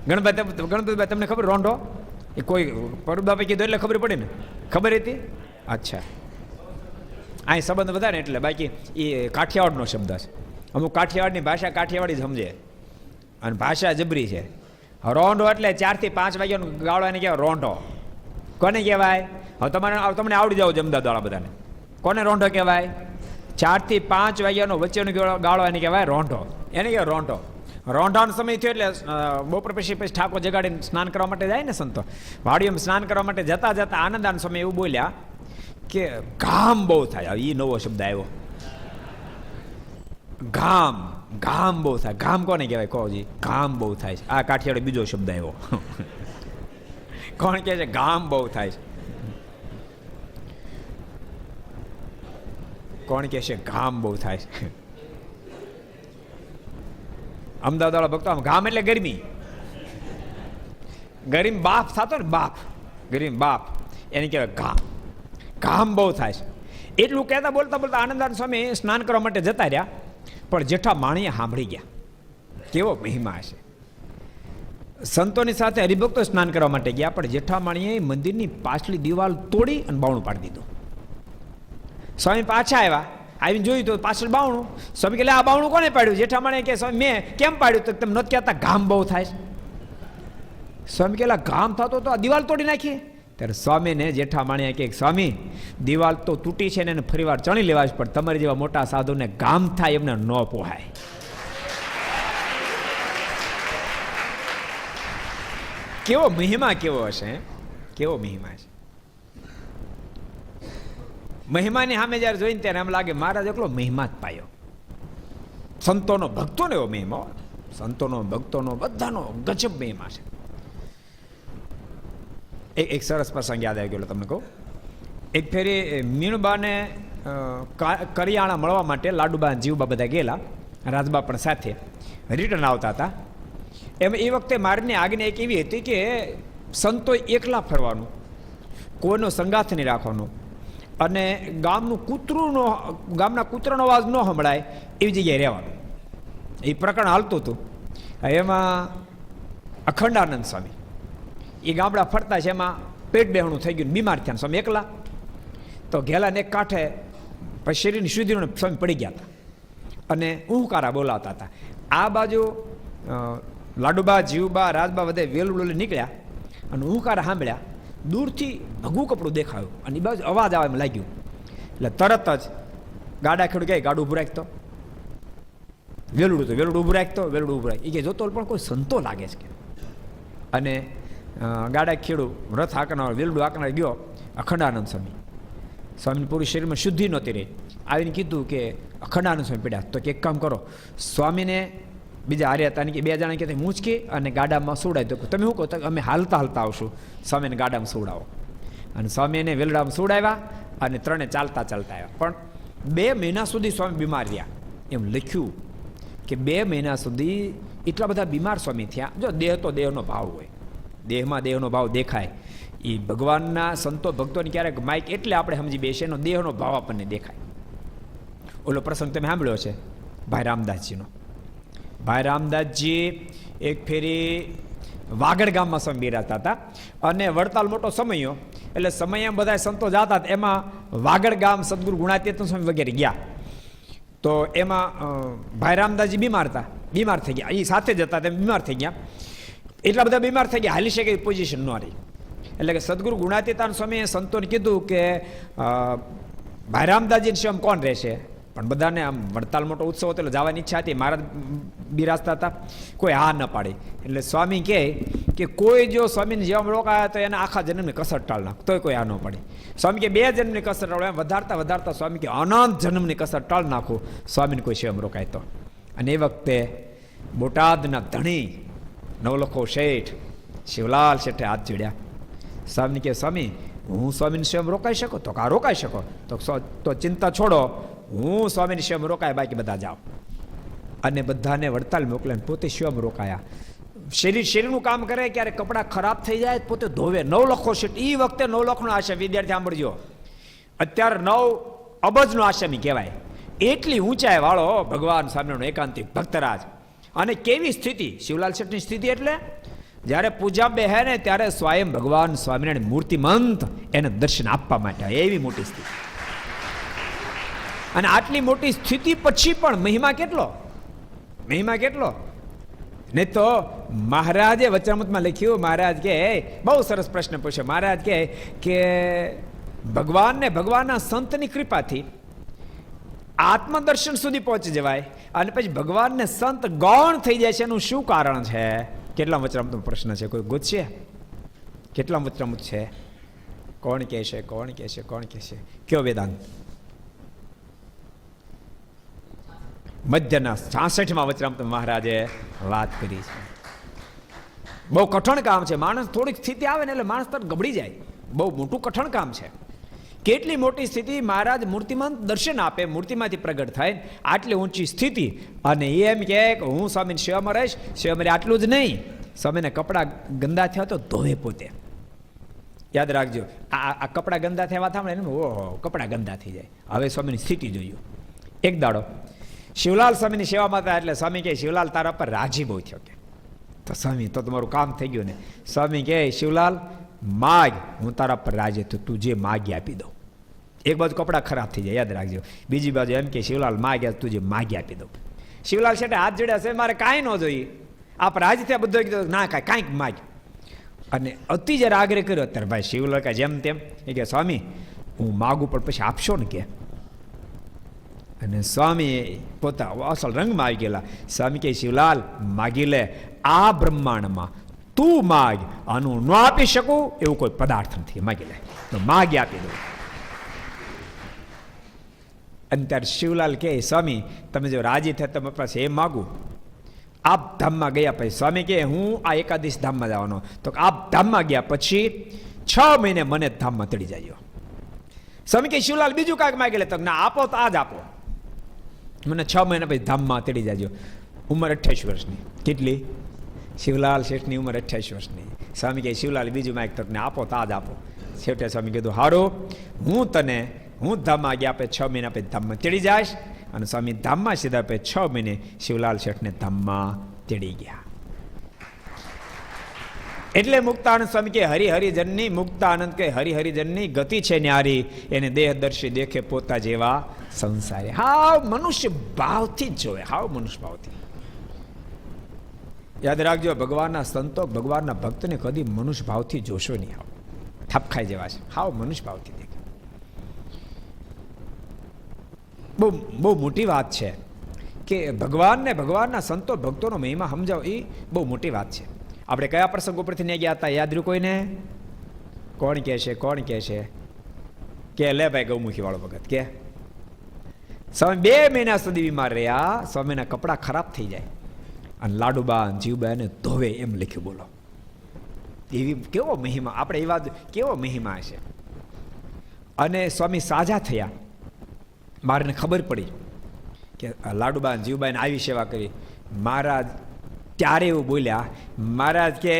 ગણપતભાઈ તમને ખબર રોંઢો? એ કોઈ પરબાપે કીધું એટલે ખબર પડી ને? ખબર હતી? અચ્છા, અહીં સંબંધ બધા ને એટલે. બાકી એ કાઠિયાવાડનો શબ્દ છે. અમુક કાઠિયાવાડની ભાષા કાઠિયાવાડી સમજે, અને ભાષા જબરી છે. રોંઢો એટલે 4 થી 5 વાગ્યાનો ગાળો એને કહેવાય રોંઢો. કોને કહેવાય? હવે તમને આવડી જાવ અમદાવાદવાળા બધાને. કોને રોંઢો કહેવાય? 4 થી 5 વાગ્યાનો વચ્ચેનો ગાળો એને કહેવાય રોંઢો. એને કહેવાય રોંઢો. રોંઢાનો સમય થયો એટલે બપોર પછી ઠાકોર જગાડીને સ્નાન કરવા માટે જાય ને સંતો. વાડીઓમાં સ્નાન કરવા માટે જતા આનંદાનંદ સમય એવું બોલ્યા કે ઘામ બહુ થાય. એ નવો શબ્દ આવ્યો, ઘામ બહુ થાય. ઘામ કોને કહેવાય? કહો જી. ઘામ બહુ થાય છે. આ કાઠિયાવાડી બીજો શબ્દ આવ્યો. કોણ કહે છે ઘામ બહુ થાય છે? કોણ કહે છે ઘામ બહુ થાય છે? અમદાવાદ વાળા ભક્તો, આમ ઘામ એટલે ગરમી. ગરમી બાફ થતો ને, ગરમી બાફ એને કહેવાય ઘામ બહુ થાય છે. એટલું કહેતા બોલતા આનંદાનંદ સ્વામી સ્નાન કરવા માટે જતા રહ્યા. પણ જેઠા માણીએ સાંભળી ગયા. કેવો મહિમા છે! સંતોની સાથે હરિભક્તો સ્નાન કરવા માટે ગયા, પણ જેઠા માણીએ મંદિરની પાછલી દિવાલ તોડી અને બાવણું પાડી દીધું. સ્વામી પાછા આવ્યા, આવીને જોયું તો પાછળ બાવણું. સ્વામી કે આ બાવણું કોને પાડ્યું? જેઠા માણીએ કે સ્વામી મેં કેમ પાડ્યું? તો તમે નથી કહેતા ઘામ બહુ થાય છે? સ્વામી કે ઘામ થતો તો આ દિવાલ તોડી નાખીએ. ત્યારે સ્વામીને જેઠા માણીએ કે સ્વામી, દિવાલ તો તૂટી છે ને એને ફરી વાર ચણી લેવા જ, પણ તમારી જેવા મોટા સાધુને ગામ થાય એમને ન પોહાય. કેવો મહિમા કેવો હશે! કેવો મહિમા છે! મહિમાની સામે જયારે જોઈને ત્યારે એમ લાગે મહારાજ એકલો મહિમા જ પાયો. સંતોનો ભક્તોનો એવો મહિમા, સંતોનો ભક્તોનો બધાનો ગજબ મહિમા છે. એક સરસ પ્રસંગ યાદ આવી ગયો તમને કહું. એક ફેરી મીણબાને કરિયાણા મળવા માટે લાડુબા જીવબા બધા ગયેલા. રાજબા પણ સાથે રિટર્ન આવતા હતા. એમ એ વખતે મારની આજ્ઞા એક એવી હતી કે સંતો એકલા ફરવાનું, કોઈનો સંગાથ નહીં રાખવાનો, અને ગામના કૂતરાનો અવાજ ન સંભળાય એવી જગ્યાએ રહેવાનું. એ પ્રકરણ હાલતું હતું. એમાં અખંડાનંદ સ્વામી એ ગામડા ફરતા છે, એમાં પેટ બેહણું થઈ ગયું, બીમાર થયા સ્વામી એકલા. તો ઘેલાને એક કાંઠે પછી શરીરની શુદ્ધિનો સ્વામી પડી ગયા હતા અને ઉહકારા બોલાવતા હતા. આ બાજુ લાડુબા, જીવબા, રાજબા બધે વેલું નીકળ્યા અને ઉહકારા સાંભળ્યા. દૂરથી ભગવું કપડું દેખાયું અને એ બાજુ અવાજ આવે એમ લાગ્યું. એટલે તરત જ ગાડા ખેડૂત કહે ગાડું ઊભું રાખતો, વેલુડું ઊભું રાખ. એ કે જોતો પણ કોઈ સંતો લાગે છે કે. અને ગાડા ખેડૂ રથ હાંકનાર વેલડું હાંકનાર ગયો અખંડાનંદ સ્વામીને પૂરું શરીરમાં શુદ્ધિ નહોતી રહી. આવીને કીધું કે અખંડાનંદ સ્વામી પડ્યા. તો કે એક કામ કરો, સ્વામીને બીજા હારે હતા કે 2 જણા કે મૂંચકી અને ગાડામાં સુવડાવી દો. તમે શું કહો? અમે હાલતા આવશું, સ્વામીને ગાડામાં સુવડાવો. અને સ્વામીને વેલડામાં સુવડાવ્યા અને 3 ચાલતા આવ્યા. પણ 2 મહિના સુધી સ્વામી બીમાર રહ્યા. એમ લખ્યું કે 2 મહિના સુધી એટલા બધા બીમાર સ્વામી થયા. જો દેહ તો દેહનો ભાવ હોય, દેહમાં દેહનો ભાવ દેખાય. એ ભગવાનના સંતો ભક્તોને ક્યારેક માઇક એટલે આપણે સમજી બેસીએ, એનો દેહનો ભાવ આપણને દેખાય. ઓલો પ્રસંગ તમે સાંભળ્યો છે ભાઈ રામદાસજીનો. ભાઈ રામદાસજી એક ફેરી વાગડ ગામમાં સ્વામી બિરાજતા હતા અને વડતાલ મોટો સમયો, એટલે સમયમાં બધા સંતો જતા, એમાં વાગડ ગામ સદગુરુ ગુણાતીત સ્વામી વગેરે ગયા. તો એમાં ભાઈ રામદાસજી બીમાર થઈ ગયા. એ સાથે જ હતા, તેમ બીમાર થઈ ગયા. એટલા બધા બીમાર થઈ ગયા, હાલી શકે પોઝિશન ન રહી. એટલે કે સદગુરુ ગુણાતીતાન સ્વામીએ સંતોને કીધું કે ભાઈ રામદાસજીની સેવામાં કોણ રહેશે? પણ બધાને આમ વડતાલ મોટો ઉત્સવ હતો એટલે જવાની ઈચ્છા હતી. મહારાજ બિરાજતા હતા, કોઈ હા ન પાડી. એટલે સ્વામી કહે કે કોઈ જો સ્વામીને જેવામાં રોકાયા તો એને આખા જન્મની કસર ટાળ નાખ, તોય કોઈ હા ન પાડી. સ્વામી કે 2 જન્મની કસર ટાળો, એમ વધારતા સ્વામી કે અનંત જન્મની કસર ટાળ નાખું, સ્વામીને કોઈ સેવામાં રોકાય તો. અને એ વખતે બોટાદના ધણી નવલખો શેઠ શિવલાલ શેઠે હાથ જોડ્યા. સ્વામી કે સ્વામી હું સ્વામીની સેવામાં રોકાઈ શકું? તો આ રોકાઈ શકો. તો ચિંતા છોડો, હું સ્વામીની સેવામાં રોકાય, બાકી બધા જાઓ. અને બધાને વડતાલ મોકલે, પોતે સેવામાં રોકાયા. શરીરનું કામ કરે, ક્યારે કપડાં ખરાબ થઈ જાય પોતે ધોવે. 9 લખો શેઠ, એ વખતે 9 લખનો આશ્રમ, વિદ્યાર્થી સાંભળજો, અત્યારે 9 અબજનો આશ્રમ કહેવાય. એટલી ઊંચાઈ વાળો ભગવાન સ્વામિનારાયણ એકાંતિક ભક્તરાજ. અને કેવી સ્થિતિ શિવલાલ શેઠની સ્થિતિ, એટલે જ્યારે પૂજા બેહે ને ત્યારે સ્વયં ભગવાન સ્વામિનારાયણ મૂર્તિમંત એને દર્શન આપવા માટે, એવી મોટી સ્થિતિ. અને આટલી મોટી સ્થિતિ પછી પણ મહિમા કેટલો ને. તો મહારાજે વચનામૃતમાં લખ્યું, મહારાજ કે બહુ સરસ પ્રશ્ન પૂછ્યો. મહારાજ કે ભગવાનના સંતની કૃપાથી આત્મદર્શન સુધી પહોંચી જવાય અને પછી ભગવાનને સંત ગૌણ થઈ જાય છે, એનું શું કારણ છે? કેટલા વચનામૃતનો પ્રશ્ન છે? કોઈ ગુજશે? કેટલા વચનામૃત છે? કોણ કહેશે? કયો વેદાંત? મધ્યના 66માં વચનામૃત મહારાજે વાત કરી છે. બહુ કઠણ કામ છે. માણસ થોડીક સ્થિતિ આવે ને એટલે માણસ તરત ગબડી જાય. બહુ મોટું કઠણ કામ છે. કેટલી મોટી સ્થિતિ! મહારાજ મૂર્તિમંત દર્શન આપે, મૂર્તિમાંથી પ્રગટ થાય, આટલી ઊંચી સ્થિતિ. અને એમ કહે કે હું સ્વામીની સેવામાં રહીશ. સેવામાં આટલું જ નહીં, સ્વામીને કપડાં ગંદા થયા તો ધોવે પોતે. યાદ રાખજો, આ કપડાં ગંદા થયા સાંભળે ને, ઓહો કપડાં ગંદા થઈ જાય. હવે સ્વામીની સ્થિતિ જોયું. એક દાડો શિવલાલ સ્વામીની સેવામાં હતા, એટલે સ્વામી કહે શિવલાલ તારા પર રાજી બહુ થયો. કે તો સ્વામી તો તમારું કામ થઈ ગયું ને. સ્વામી કહે શિવલાલ માગ, હું તારા પર રાજી છું, તું જે માગી આપી દઉં. એક બાજુ કપડાં ખરાબ થઈ જાય, યાદ રાખજો. બીજી બાજુ એમ કે શિવલાલ માગ્યા, તું જે માગી આપી દઉં. શિવલાલ શેઠે હાથ જોડ્યા છે, મારે કાંઈ ન જોઈએ, આપ રાજી થયા. બધું કીધું ના કાંઈક માગ. અને અતિ જ્યારે આગ્રહ કર્યો ત્યારે ભાઈ શિવલાલ કે જેમ તેમ એ કે સ્વામી હું માગું પણ પછી આપશો ને કે. અને સ્વામી પોતા અસલ રંગમાં આવી ગયેલા. સ્વામી કે શિવલાલ માગી લે, આ બ્રહ્માંડમાં તું માગ, આનું ન આપી શકું એવું કોઈ પદાર્થ નથી, માગી લે. તો માગી આપી દઉં. અને ત્યારે શિવલાલ કહે સ્વામી તમે જો રાજી થયા તમે પાસે એ માગું. આપ ધામમાં ગયા પછી સ્વામી કહે હું આ એકાદશ ધામમાં જવાનો. તો આપ ધામમાં ગયા પછી 6 મહિને મને ધામમાં તળી જાય. સ્વામી કહે શિવલાલ બીજું કાંઈક માગી લે. તો ના આપો તો આજ આપો. મને 6 મહિના પછી ધામમાં તેડી જાજો. ઉંમર 28 વર્ષની. કેટલી? શિવલાલ શેઠની ઉંમર 28 વર્ષની. સ્વામી કહે શિવલાલ બીજું માઇક તમને આપો તાજ આપો. છેવટે સ્વામી કીધું હારું, હું ધામમાં ગયા આપે 6 મહિના પછી ધામમાં તેડી જાશ. અને સ્વામી ધામમાં સીધા આપે 6 મહિને શિવલાલ શેઠને ધામમાં તેડી ગયા. એટલે મુક્તાનંદ સ્વામી કે હરિહરિજનની, મુક્તાનંદ કે હરિહરિજનની ગતિ છે ન્યારી, એને દેહદર્શી દેખે પોતા જેવા સંસારી. હાવ મનુષ્ય ભાવથી જ જોવે, હાવ મનુષ્ય ભાવથી. યાદ રાખજો, ભગવાનના સંતો, ભગવાનના ભક્તને કદી મનુષ્ય ભાવથી જોશો નહીં. હાવ થપખાઈ જેવા છે, હાવ મનુષ્ય ભાવથી દેખે. બહુ મોટી વાત છે કે ભગવાનને, ભગવાનના સંતો ભક્તોનો મહિમા સમજાવો, એ બહુ મોટી વાત છે. આપણે કયા પ્રસંગ ઉપરથી ને ગયા હતા યાદ રહ્યું કોઈને? કોણ કહે છે? કોણ કહે છે? કે લે ભાઈ ગૌમુખી વાળો ભગત કે સ્વામી 2 મહિના સુધી બીમાર રહ્યા, સ્વામીના કપડાં ખરાબ થઈ જાય અને લાડુબા જીવબાને ધોવે એમ લખ્યું. બોલો, એવી કેવો મહિમા, આપણે એવા કેવો મહિમા છે. અને સ્વામી સાજા થયા, મારે ખબર પડી કે લાડુબા જીવબાને આવી સેવા કરી. મહારાજ ત્યારે એવું બોલ્યા, મહારાજ કે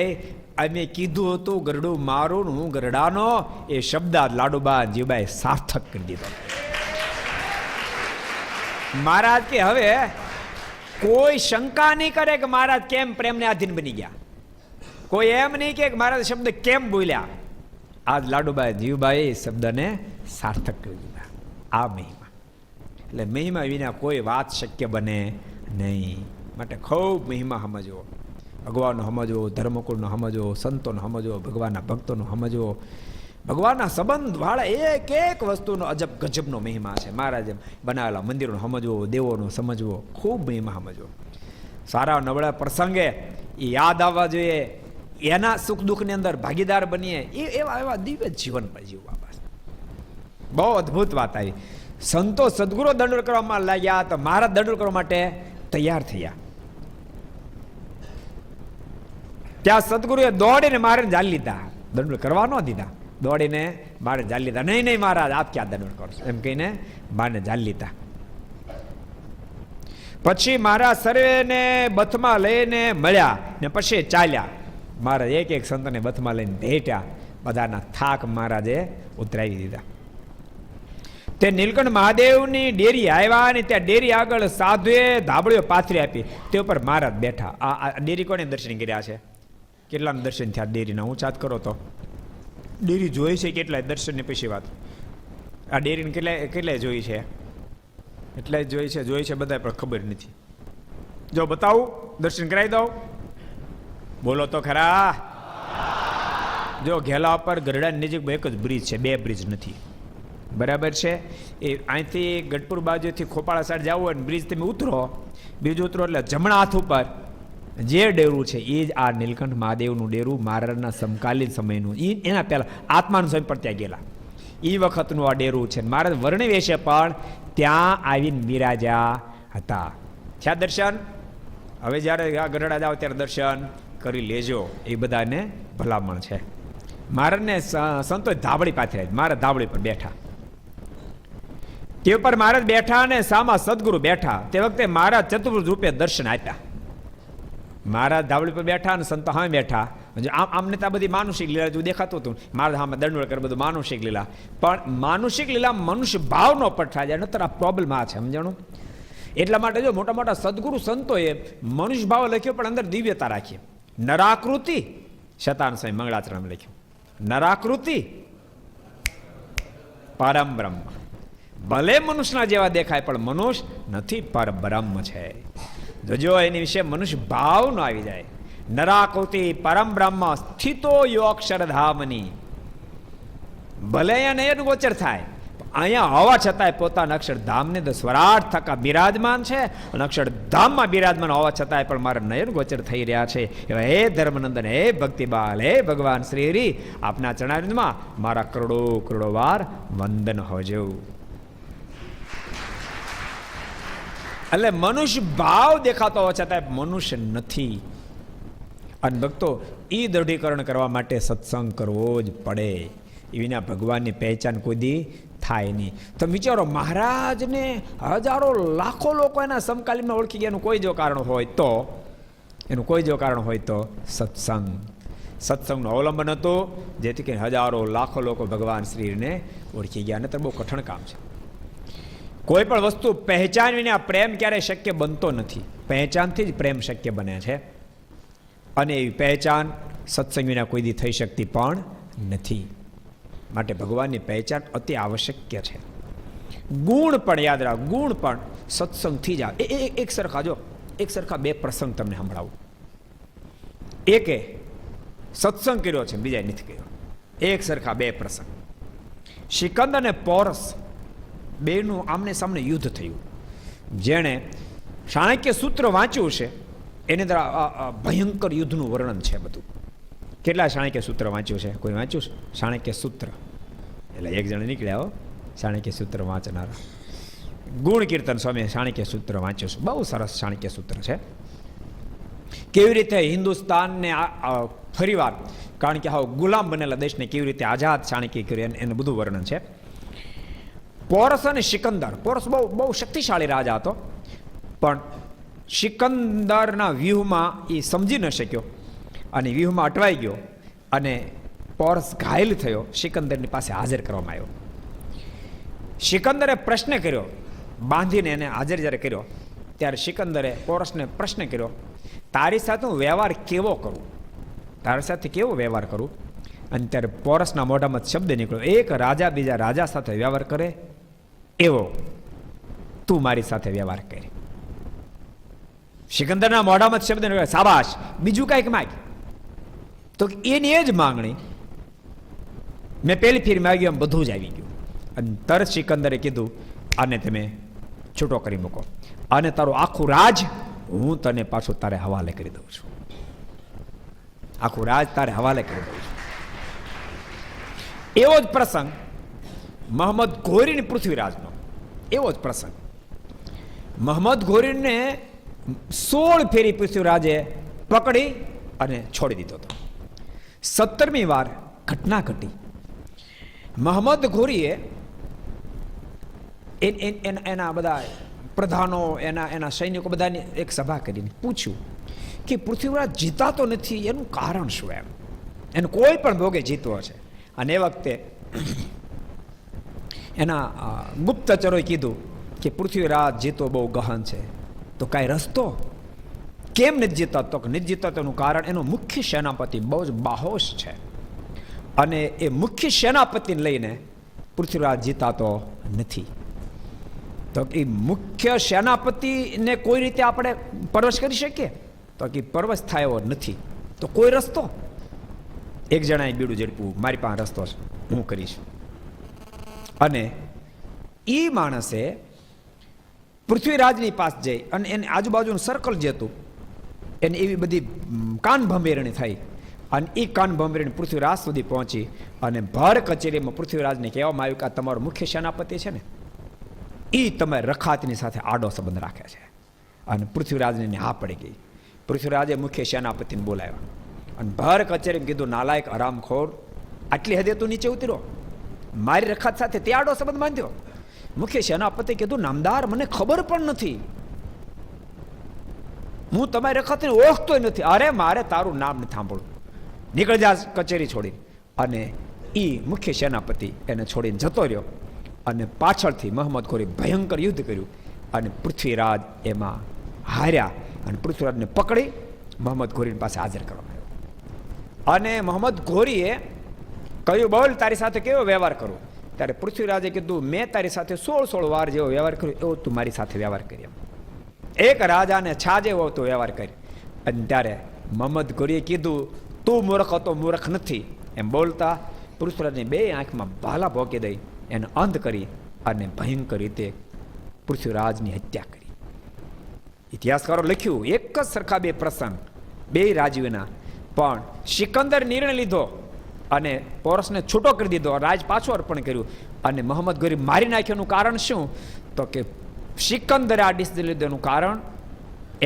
અમે કીધું હતું ગરડું મારું ને હું ગરડાનો, એ શબ્દ લાડુબા જીવબાએ સાર્થક કરી દીધો. મહારાજ કે હવે કોઈ શંકા નહીં કરે કે મહારાજ કેમ પ્રેમને આધીન બની ગયા. કોઈ એમ નહીં કે મહારાજ શબ્દ કેમ બોલ્યા. આજ લાડુબા જીવબાએ શબ્દને સાર્થક કરી દીધા. આ મહિમા, એટલે મહિમા વિના કોઈ વાત શક્ય બને નહીં. માટે ખૂબ મહિમા સમજવો, ભગવાનનો સમજવો, ધર્મકુળનો સમજવો, સંતોનો સમજવો, ભગવાનના ભક્તોનો સમજવો. ભગવાનના સંબંધવાળા એક એક વસ્તુનો અજબ ગજબનો મહિમા છે. મહારાજે બનાવેલા મંદિરોનો સમજવો, દેવોનો સમજવો, ખૂબ મહિમા સમજવો. સારા નબળા પ્રસંગે એ યાદ આવવા જોઈએ, એના સુખ દુઃખની અંદર ભાગીદાર બનીએ, એવા દિવ્ય જીવન પર જીવવા. બસ બહુ અદભુત વાત આવી. સંતો સદગુરુ દંડ કરવામાં લાગ્યા તો મહારાજ દંડ કરવા માટે તૈયાર થયા. ત્યાં સદગુરુએ દોડીને મારે જાળી લીધા, દંડ કરવા ન દીધા. દોડીને મારે જાળી લીધા. નહીં મહારાજ આપ ક્યાં દંડ કરશો એમ કહીને મારે જાળી લીધા. પછી મારા સર્વેને બથમાં લઈને મળ્યા ને પછી ચાલ્યા. મહારાજ એક એક સંતને બથમાં લઈને ભેટ્યા. બધાના થાક મહારાજે ઉતરાવી દીધા. તે નીલકંઠ મહાદેવની ડેરી આવ્યા ને ત્યાં ડેરી આગળ સાધુએ ધાબળીઓ પાથરી આપી, તે ઉપર મહારાજ બેઠા. આ ડેરી કોને દર્શન કર્યા છે? કેટલાના દર્શન થયા ડેરીના? હું ચાત કરો તો ડેરી જોઈ છે કેટલાય? દર્શનની પછી વાત. આ ડેરીને કેટલાય જોઈ છે? એટલાય જોઈ છે બધા, પણ ખબર નથી. જો બતાવું, દર્શન કરાવી દઉં? બોલો તો ખરા. જો ઘેલા ઉપર ગરડાની નજીક એક જ બ્રિજ છે, 2 બ્રિજ નથી. બરાબર છે? એ અહીંથી ગઢપુર બાજુથી ખોપાળા સાઈડ જવું હોય ને બ્રિજ તમે ઉતરો એટલે જમણા હાથ ઉપર જે ડેરું છે એ જ આ નીલકંઠ મહાદેવનું ડેરું, મહારાજના સમકાલીન સમયનું. એના પહેલા આત્માનું સમય પર ત્યાં ગયેલા એ વખતનું આ ડેરું છે. મહારાજ વર્ણવે છે પણ ત્યાં આવીને બિરાજ્યા હતા. થયા દર્શન? હવે જ્યારે આ ગરડા જાઓ ત્યારે દર્શન કરી લેજો, એ બધાને ભલામણ છે. મહારાજને સંતોષ ધાબળી પાથરી, મહારાજ ધાબળી પર બેઠા. તે ઉપર મહારાજ બેઠા અને સામા સદગુરુ બેઠા. તે વખતે મહારાજ ચતુર્ભુજ રૂપે દર્શન આપ્યા. મહારાજ ધાબળી પર બેઠા અને સંતો હા બેઠા. આમને ત્યાં બધી માનુષિક લીલા જેવું દેખાતું હતું. મહારાજ હા દંડવડ કરે બધું માનુષિક લીલા, પણ માનુષિક લીલા મનુષ્ય ભાવનો પઠા જાય. નતર આ પ્રોબ્લેમ આ છે, સમજાણું? એટલા માટે જો મોટા મોટા સદગુરુ સંતોએ મનુષ્ય ભાવ લખ્યો પણ અંદર દિવ્યતા રાખી. નરાકૃતિ શતાન સ્વામી મંગળાચરણ લખ્યું, નરાકૃતિ પરમ બ્રહ્મ. ભલે મનુષ્યના જેવા દેખાય પણ મનુષ્ય નથી, પર બ્રહ્મ છે. જો એની વિશે મનુષ્ય ભાવ ન આવી જાય. નરાકૃતિ પરમ બ્રહ્મ સ્થિતો યો અક્ષરધામની. ભલે અહીંયા નયન ગોચર થાય, અહીંયા હોવા છતાંય પોતાના અક્ષરધામને તો સ્વરાટ થકા બિરાજમાન છે, અને અક્ષરધામમાં બિરાજમાન હોવા છતાંય પણ મારા નયન ગોચર થઈ રહ્યા છે. એવા હે ધર્મનંદન, હે ભક્તિબાલ, હે ભગવાન શ્રી હરિ, આપના ચરણારવિંદમાં મારા કરોડો કરોડો વાર વંદન હોજો. એટલે મનુષ્ય ભાવ દેખાતો હોવા છતાંય મનુષ્ય નથી. અને ભક્તો એ દ્રઢીકરણ કરવા માટે સત્સંગ કરવો જ પડે. એ વિના ભગવાનની પહેચાન કોઈ દી થાય નહીં. તો વિચારો, મહારાજને હજારો લાખો લોકો એના સમકાલીનમાં ઓળખી ગયા, એનું કોઈ જો કારણ હોય તો સત્સંગનું અવલંબન હતું, જેથી કરીને હજારો લાખો લોકો ભગવાન શ્રીને ઓળખી ગયા. નહીતર બહુ કઠણ કામ છે. કોઈ પણ વસ્તુ પહેચાન વિના પ્રેમ ક્યારેય શક્ય બનતો નથી. પહેચાનથી જ પ્રેમ શક્ય બને છે. અને એવી પહેચાન સત્સંગ વિના કોઈ દી થઈ શકતી પણ નથી. માટે ભગવાનની પહેચાન અતિ આવશ્યક છે. ગુણ પણ યાદ રાખ, ગુણ પણ સત્સંગથી જ આવે. એક સરખા બે પ્રસંગ તમને સંભળાવું. એકે સત્સંગ કર્યો છે, બીજા નથી કર્યો. એક સરખા બે પ્રસંગ. સિકંદર અને પોરસ બેનું આમને સામને યુદ્ધ થયું. જેણે ચાણક્ય સૂત્ર વાંચ્યું છે એની અંદર ભયંકર યુદ્ધનું વર્ણન છે બધું. કેટલા ચાણક્ય સૂત્ર વાંચ્યું છે? કોઈ વાંચ્યું છે ચાણક્ય સૂત્ર? એટલે એક જણ નીકળ્યા હો ચાણક્ય સૂત્ર વાંચનારા. ગુણ કીર્તન સ્વામી ચાણક્ય સૂત્ર વાંચ્યું છે. બહુ સરસ ચાણક્ય સૂત્ર છે. કેવી રીતે હિન્દુસ્તાનને ફરીવાર, કારણ કે હાવ ગુલામ બનેલા દેશને કેવી રીતે આઝાદ ચાણક્ય કર્યું એનું બધું વર્ણન છે. પોરસ અને સિકંદર. પોરસ બહુ શક્તિશાળી રાજા હતો, પણ સિકંદરના વ્યૂહમાં એ સમજી ન શક્યો અને વ્યૂહમાં અટવાઈ ગયો અને પોરસ ઘાયલ થયો. સિકંદરની પાસે હાજર કરવામાં આવ્યો. સિકંદરે પ્રશ્ન કર્યો, બાંધીને એને હાજર જ્યારે કર્યો ત્યારે સિકંદરે પોરસને પ્રશ્ન કર્યો, તારી સાથે હું વ્યવહાર કેવો કરું? તારી સાથે કેવો વ્યવહાર કરું? અને ત્યારે પોરસના મોઢામાં શબ્દ નીકળ્યો, એક રાજા બીજા રાજા સાથે વ્યવહાર કરે એવો તું મારી સાથે વ્યવહાર કરે. સિકંદરના મોઢામાં શબ્દ નીકળ્યો, શાબાશ, બીજું કાંઈક માંગ. તો એની એ જ માંગણી મેં પહેલી ફેર માગ્યું એમ બધું જ આવી ગયું. અને તરત સિકંદરે કીધું, આને તમે છૂટો કરી મૂકો અને તારું આખું રાજ હું તને પાછું તારે હવાલે કરી દઉં છું. આખું રાજ તારે હવાલે કરી દઉં છું. એવો જ પ્રસંગ મોહમ્મદ ઘોરીને પૃથ્વીરાજનો. એવો જ પ્રસંગ મોહમ્મદ ઘોરીને 16 ફેરી પૃથ્વીરાજે પકડી અને છોડી દીધો હતો. 17મી વાર ઘટના ઘટી. મોહમ્મદ ઘોરીએ એના બધા પ્રધાનો, એના સૈનિકો બધાની એક સભા કરીને પૂછ્યું કે પૃથ્વીરાજ જીતાતો નથી, એનું કારણ શું? એને કોઈ પણ ભોગે જીતવો છે. અને એ વખતે એના ગુપ્તચરોએ કીધું કે પૃથ્વીરાજ જીતો બહુ ગહન છે, તો કાંઈ રસ્તો? કેમ નથી જીતાતો? નથી જીતાતોનું કારણ એનો મુખ્ય સેનાપતિ બહુ જ બાહોશ છે અને એ મુખ્ય સેનાપતિને લઈને પૃથ્વીરાજ જીતાતો નથી. તો એ મુખ્ય સેનાપતિને કોઈ રીતે આપણે પરવશ કરી શકીએ? તો કે પરવશ થાય એવો નથી. તો કોઈ રસ્તો? એક જણાએ બીડું ઝડપ્યું, મારી પાસે રસ્તો છે, હું કરીશ. અને એ માણસે પૃથ્વીરાજની પાસે જઈ અને એની આજુબાજુનું સર્કલ જે હતું એને એવી બધી કાન ભંભેરણી થઈ અને એ કાન ભંભેરણી પૃથ્વીરાજ સુધી પહોંચી અને ભર કચેરીમાં પૃથ્વીરાજને કહેવામાં આવ્યું કે આ તમારો મુખ્ય સેનાપતિ છે ને, એ તમારે રખાતની સાથે આડો સંબંધ રાખે છે. અને પૃથ્વીરાજને હા પડી ગઈ. પૃથ્વીરાજે મુખ્ય સેનાપતિને બોલાવ્યા અને ભર કચેરીમાં કીધું, નાલાયક, હરામખોર, આટલી હદે તું નીચે ઉતર્યો, મારી રખાત સાથે તે આડો સંબંધ બાંધ્યો. મુખ્ય સેનાપતિ કીધું, નામદાર, મને ખબર પણ નથી, હું તમારી રખાતને ઓળખતોય નથી. અરે મારે તારું નામ નથી સાંભળવું, નીકળી જા કચેરી છોડી. અને એ મુખ્ય સેનાપતિ એને છોડીને જતો રહ્યો અને પાછળથી મોહમ્મદ ઘોરી ભયંકર યુદ્ધ કર્યું અને પૃથ્વીરાજ એમાં હાર્યા અને પૃથ્વીરાજને પકડી મોહમ્મદ ઘોરીની પાસે હાજર કરવામાં આવ્યો. અને મોહમ્મદ ઘોરીએ કહ્યું, બોલ, તારી સાથે કેવો વ્યવહાર કરું? ત્યારે પૃથ્વીરાજે કીધું, મેં તારી સાથે 16 વાર જેવો વ્યવહાર કર્યો એવો તું મારી સાથે વ્યવહાર કર્યો. એક રાજાને છાજે એવો તું વ્યવહાર કરી. અને ત્યારે મોહમ્મદ ઘોરીએ કીધું, તું મૂર્ખ હતો, મૂર્ખ નથી. એમ બોલતા પૃથ્વીરાજની 2 આંખમાં ભાલા ભોકી દઈ એને અંધ કરી અને ભયંકર રીતે પૃથ્વીરાજની હત્યા કરી. ઇતિહાસકારો લખ્યું, એક જ સરખા 2 પ્રસંગ, 2 રાજવીના. પણ સિકંદર નિર્ણય લીધો અને પોરસને છૂટો કરી દીધો, રાજ પાછું અર્પણ કર્યું અને મોહમ્મદ ઘોરી મારી નાખ્યાનું કારણ શું? તો કે સિકંદરે આ ડિસિઝન લીધેલું કારણ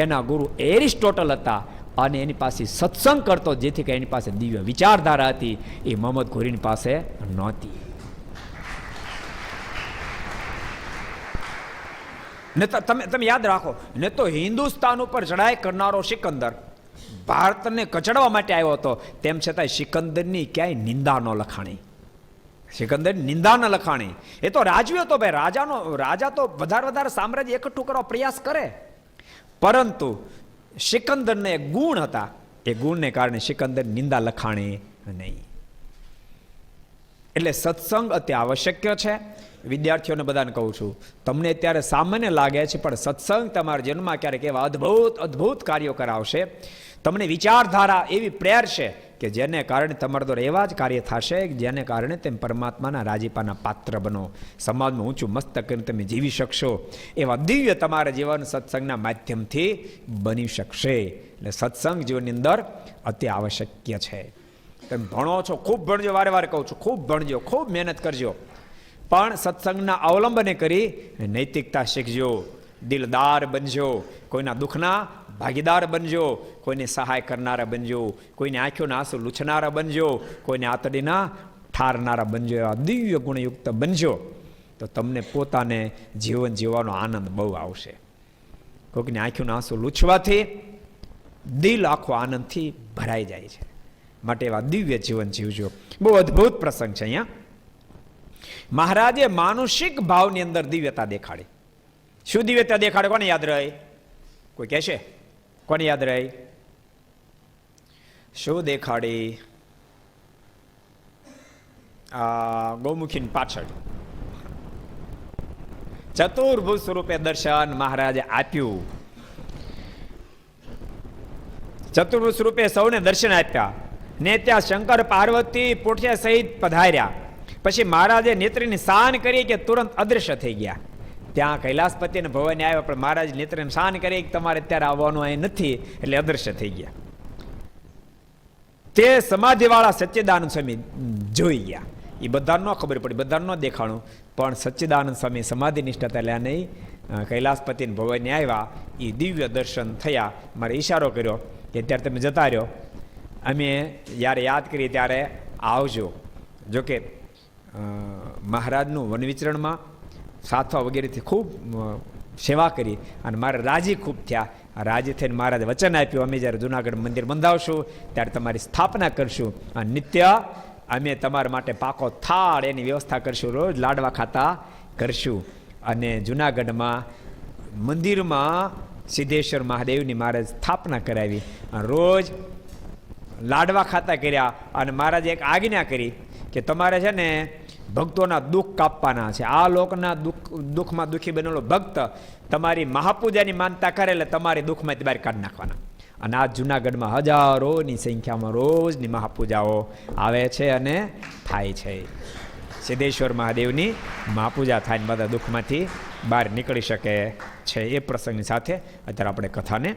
એના ગુરુ એરિસ્ટોટલ હતા અને એની પાસે સત્સંગ કરતો, જેથી કે એની પાસે દિવ્ય વિચારધારા હતી, એ મોહમ્મદ ઘોરીની પાસે નહોતી. ને તમે યાદ રાખો, ને તો હિન્દુસ્તાન ઉપર ચઢાઈ કરનારો સિકંદર ભારતને કચડવા માટે આવ્યો હતો, તેમ છતાં સિકંદરની ક્યાંય નિંદા ન લખાણી. સિકંદર નિંદા ન લખાણી. એ તો રાજવી હતો ભાઈ, રાજા તો વધારે સામ્રાજ્ય એકઠું કરવા પ્રયાસ કરે, પરંતુ સિકંદરને એક ગુણ હતા, એ ગુણને કારણે સિકંદર નિંદા લખાણી નહીં. એટલે સત્સંગ અતિ આવશ્યક છે. વિદ્યાર્થીઓને બધાને કહું છું, તમને અત્યારે સામાન્ય લાગે છે, પણ સત્સંગ તમારા જન્મમાં ક્યારેક એવા અદ્ભુત કાર્યો કરાવશે, તમને વિચારધારા એવી પ્રેરશે કે જેને કારણે તમારા દ્વારા એવા જ કાર્ય થશે જેને કારણે તેમ પરમાત્માના રાજીપાના પાત્ર બનો, સમાજમાં ઊંચું મસ્તક કરીને તમે જીવી શકશો. એવા દિવ્ય તમારા જીવન સત્સંગના માધ્યમથી બની શકશે. એટલે સત્સંગ જીવનની અંદર અતિ આવશ્યક છે. તમે ભણો છો, ખૂબ ભણજો, વારે કહું છું, ખૂબ ભણજો, ખૂબ મહેનત કરજો, પણ સત્સંગના અવલંબને કરી નૈતિકતા શીખજો, દિલદાર બનજો, કોઈના દુઃખના ભાગીદાર બનજો, કોઈને સહાય કરનારા બનજો, કોઈને આંખોના આંસુ લૂછનારા બનજો, કોઈને આતડીના ઠારનારા બનજો. એવા દિવ્ય ગુણયુક્ત બનજો તો તમને પોતાને જીવન જીવવાનો આનંદ બહુ આવશે. કોઈકની આંખોના આંસુ લૂછવાથી દિલ આખો આનંદથી ભરાઈ જાય છે. માટે એવા દિવ્ય જીવન જીવજો. બહુ અદ્ભુત પ્રસંગ છે. અહીંયા મહારાજે માનુષિક ભાવની અંદર દિવ્યતા દેખાડી. શું દિવ્યતા દેખાડે? કોને યાદ રહે? કોઈ કહેશે? કોને યાદ રહે? શું દેખાડી? ગૌમુખીની પાછળ ચતુર્ભુજ સ્વરૂપે દર્શન મહારાજે આપ્યું. ચતુર્ભુજ સ્વરૂપે સૌને દર્શન આપ્યા ને ત્યાં શંકર પાર્વતી પોઠિયા સહિત પધાર્યા. પછી મહારાજે નેત્રની શાન કરી કે તુરંત અદૃશ્ય થઈ ગયા. ત્યાં કૈલાસપતિ અને ભવાની આવ્યા, પણ મહારાજ નેત્રની શાન કરી કે તમારે અત્યારે આવવાનું અહીં નથી, એટલે અદૃશ્ય થઈ ગયા. તે સમાધિવાળા સચ્ચિદાનંદ સ્વામી જોઈ ગયા. એ બધાને ન ખબર પડી, બધાને ન દેખાણું, પણ સચ્ચિદાનંદ સ્વામી સમાધિ નિષ્ઠા લ્યા નહીં. કૈલાસપતિ અને ભવાની આવ્યા, એ દિવ્ય દર્શન થયા. મારે ઈશારો કર્યો કે અત્યારે તમે જતા રહ્યો, અમે જ્યારે યાદ કરીએ ત્યારે આવજો. જોકે મહારાજનું વન વિચરણમાં સાથવા વગેરેથી ખૂબ સેવા કરી અને મારે રાજી ખૂબ થયા. રાજી થઈને મહારાજે વચન આપ્યું, અમે જ્યારે જુનાગઢ મંદિર બંધાવશું ત્યારે તમારી સ્થાપના કરશું અને નિત્ય અમે તમારા માટે પાકો થાળ એની વ્યવસ્થા કરશું, રોજ લાડવા ખાતા કરશું. અને જુનાગઢમાં મંદિરમાં સિદ્ધેશ્વર મહાદેવની મહારાજ સ્થાપના કરાવી અને રોજ લાડવા ખાતા કર્યા. અને મહારાજે એક આજ્ઞા કરી કે તમારે છે ને ભક્તોના દુઃખ કાપવાના છે. આ લોકના દુઃખમાં દુઃખી બનેલો ભક્ત તમારી મહાપૂજાની માનતા કરે એટલે તમારી દુઃખમાંથી બહાર કાઢી નાખવાના. અને આ જુનાગઢમાં હજારોની સંખ્યામાં રોજની મહાપૂજાઓ આવે છે અને થાય છે. સિદ્ધેશ્વર મહાદેવની મહાપૂજા થાય બધા દુઃખમાંથી બહાર નીકળી શકે છે. એ પ્રસંગની સાથે અત્યારે આપણે કથાને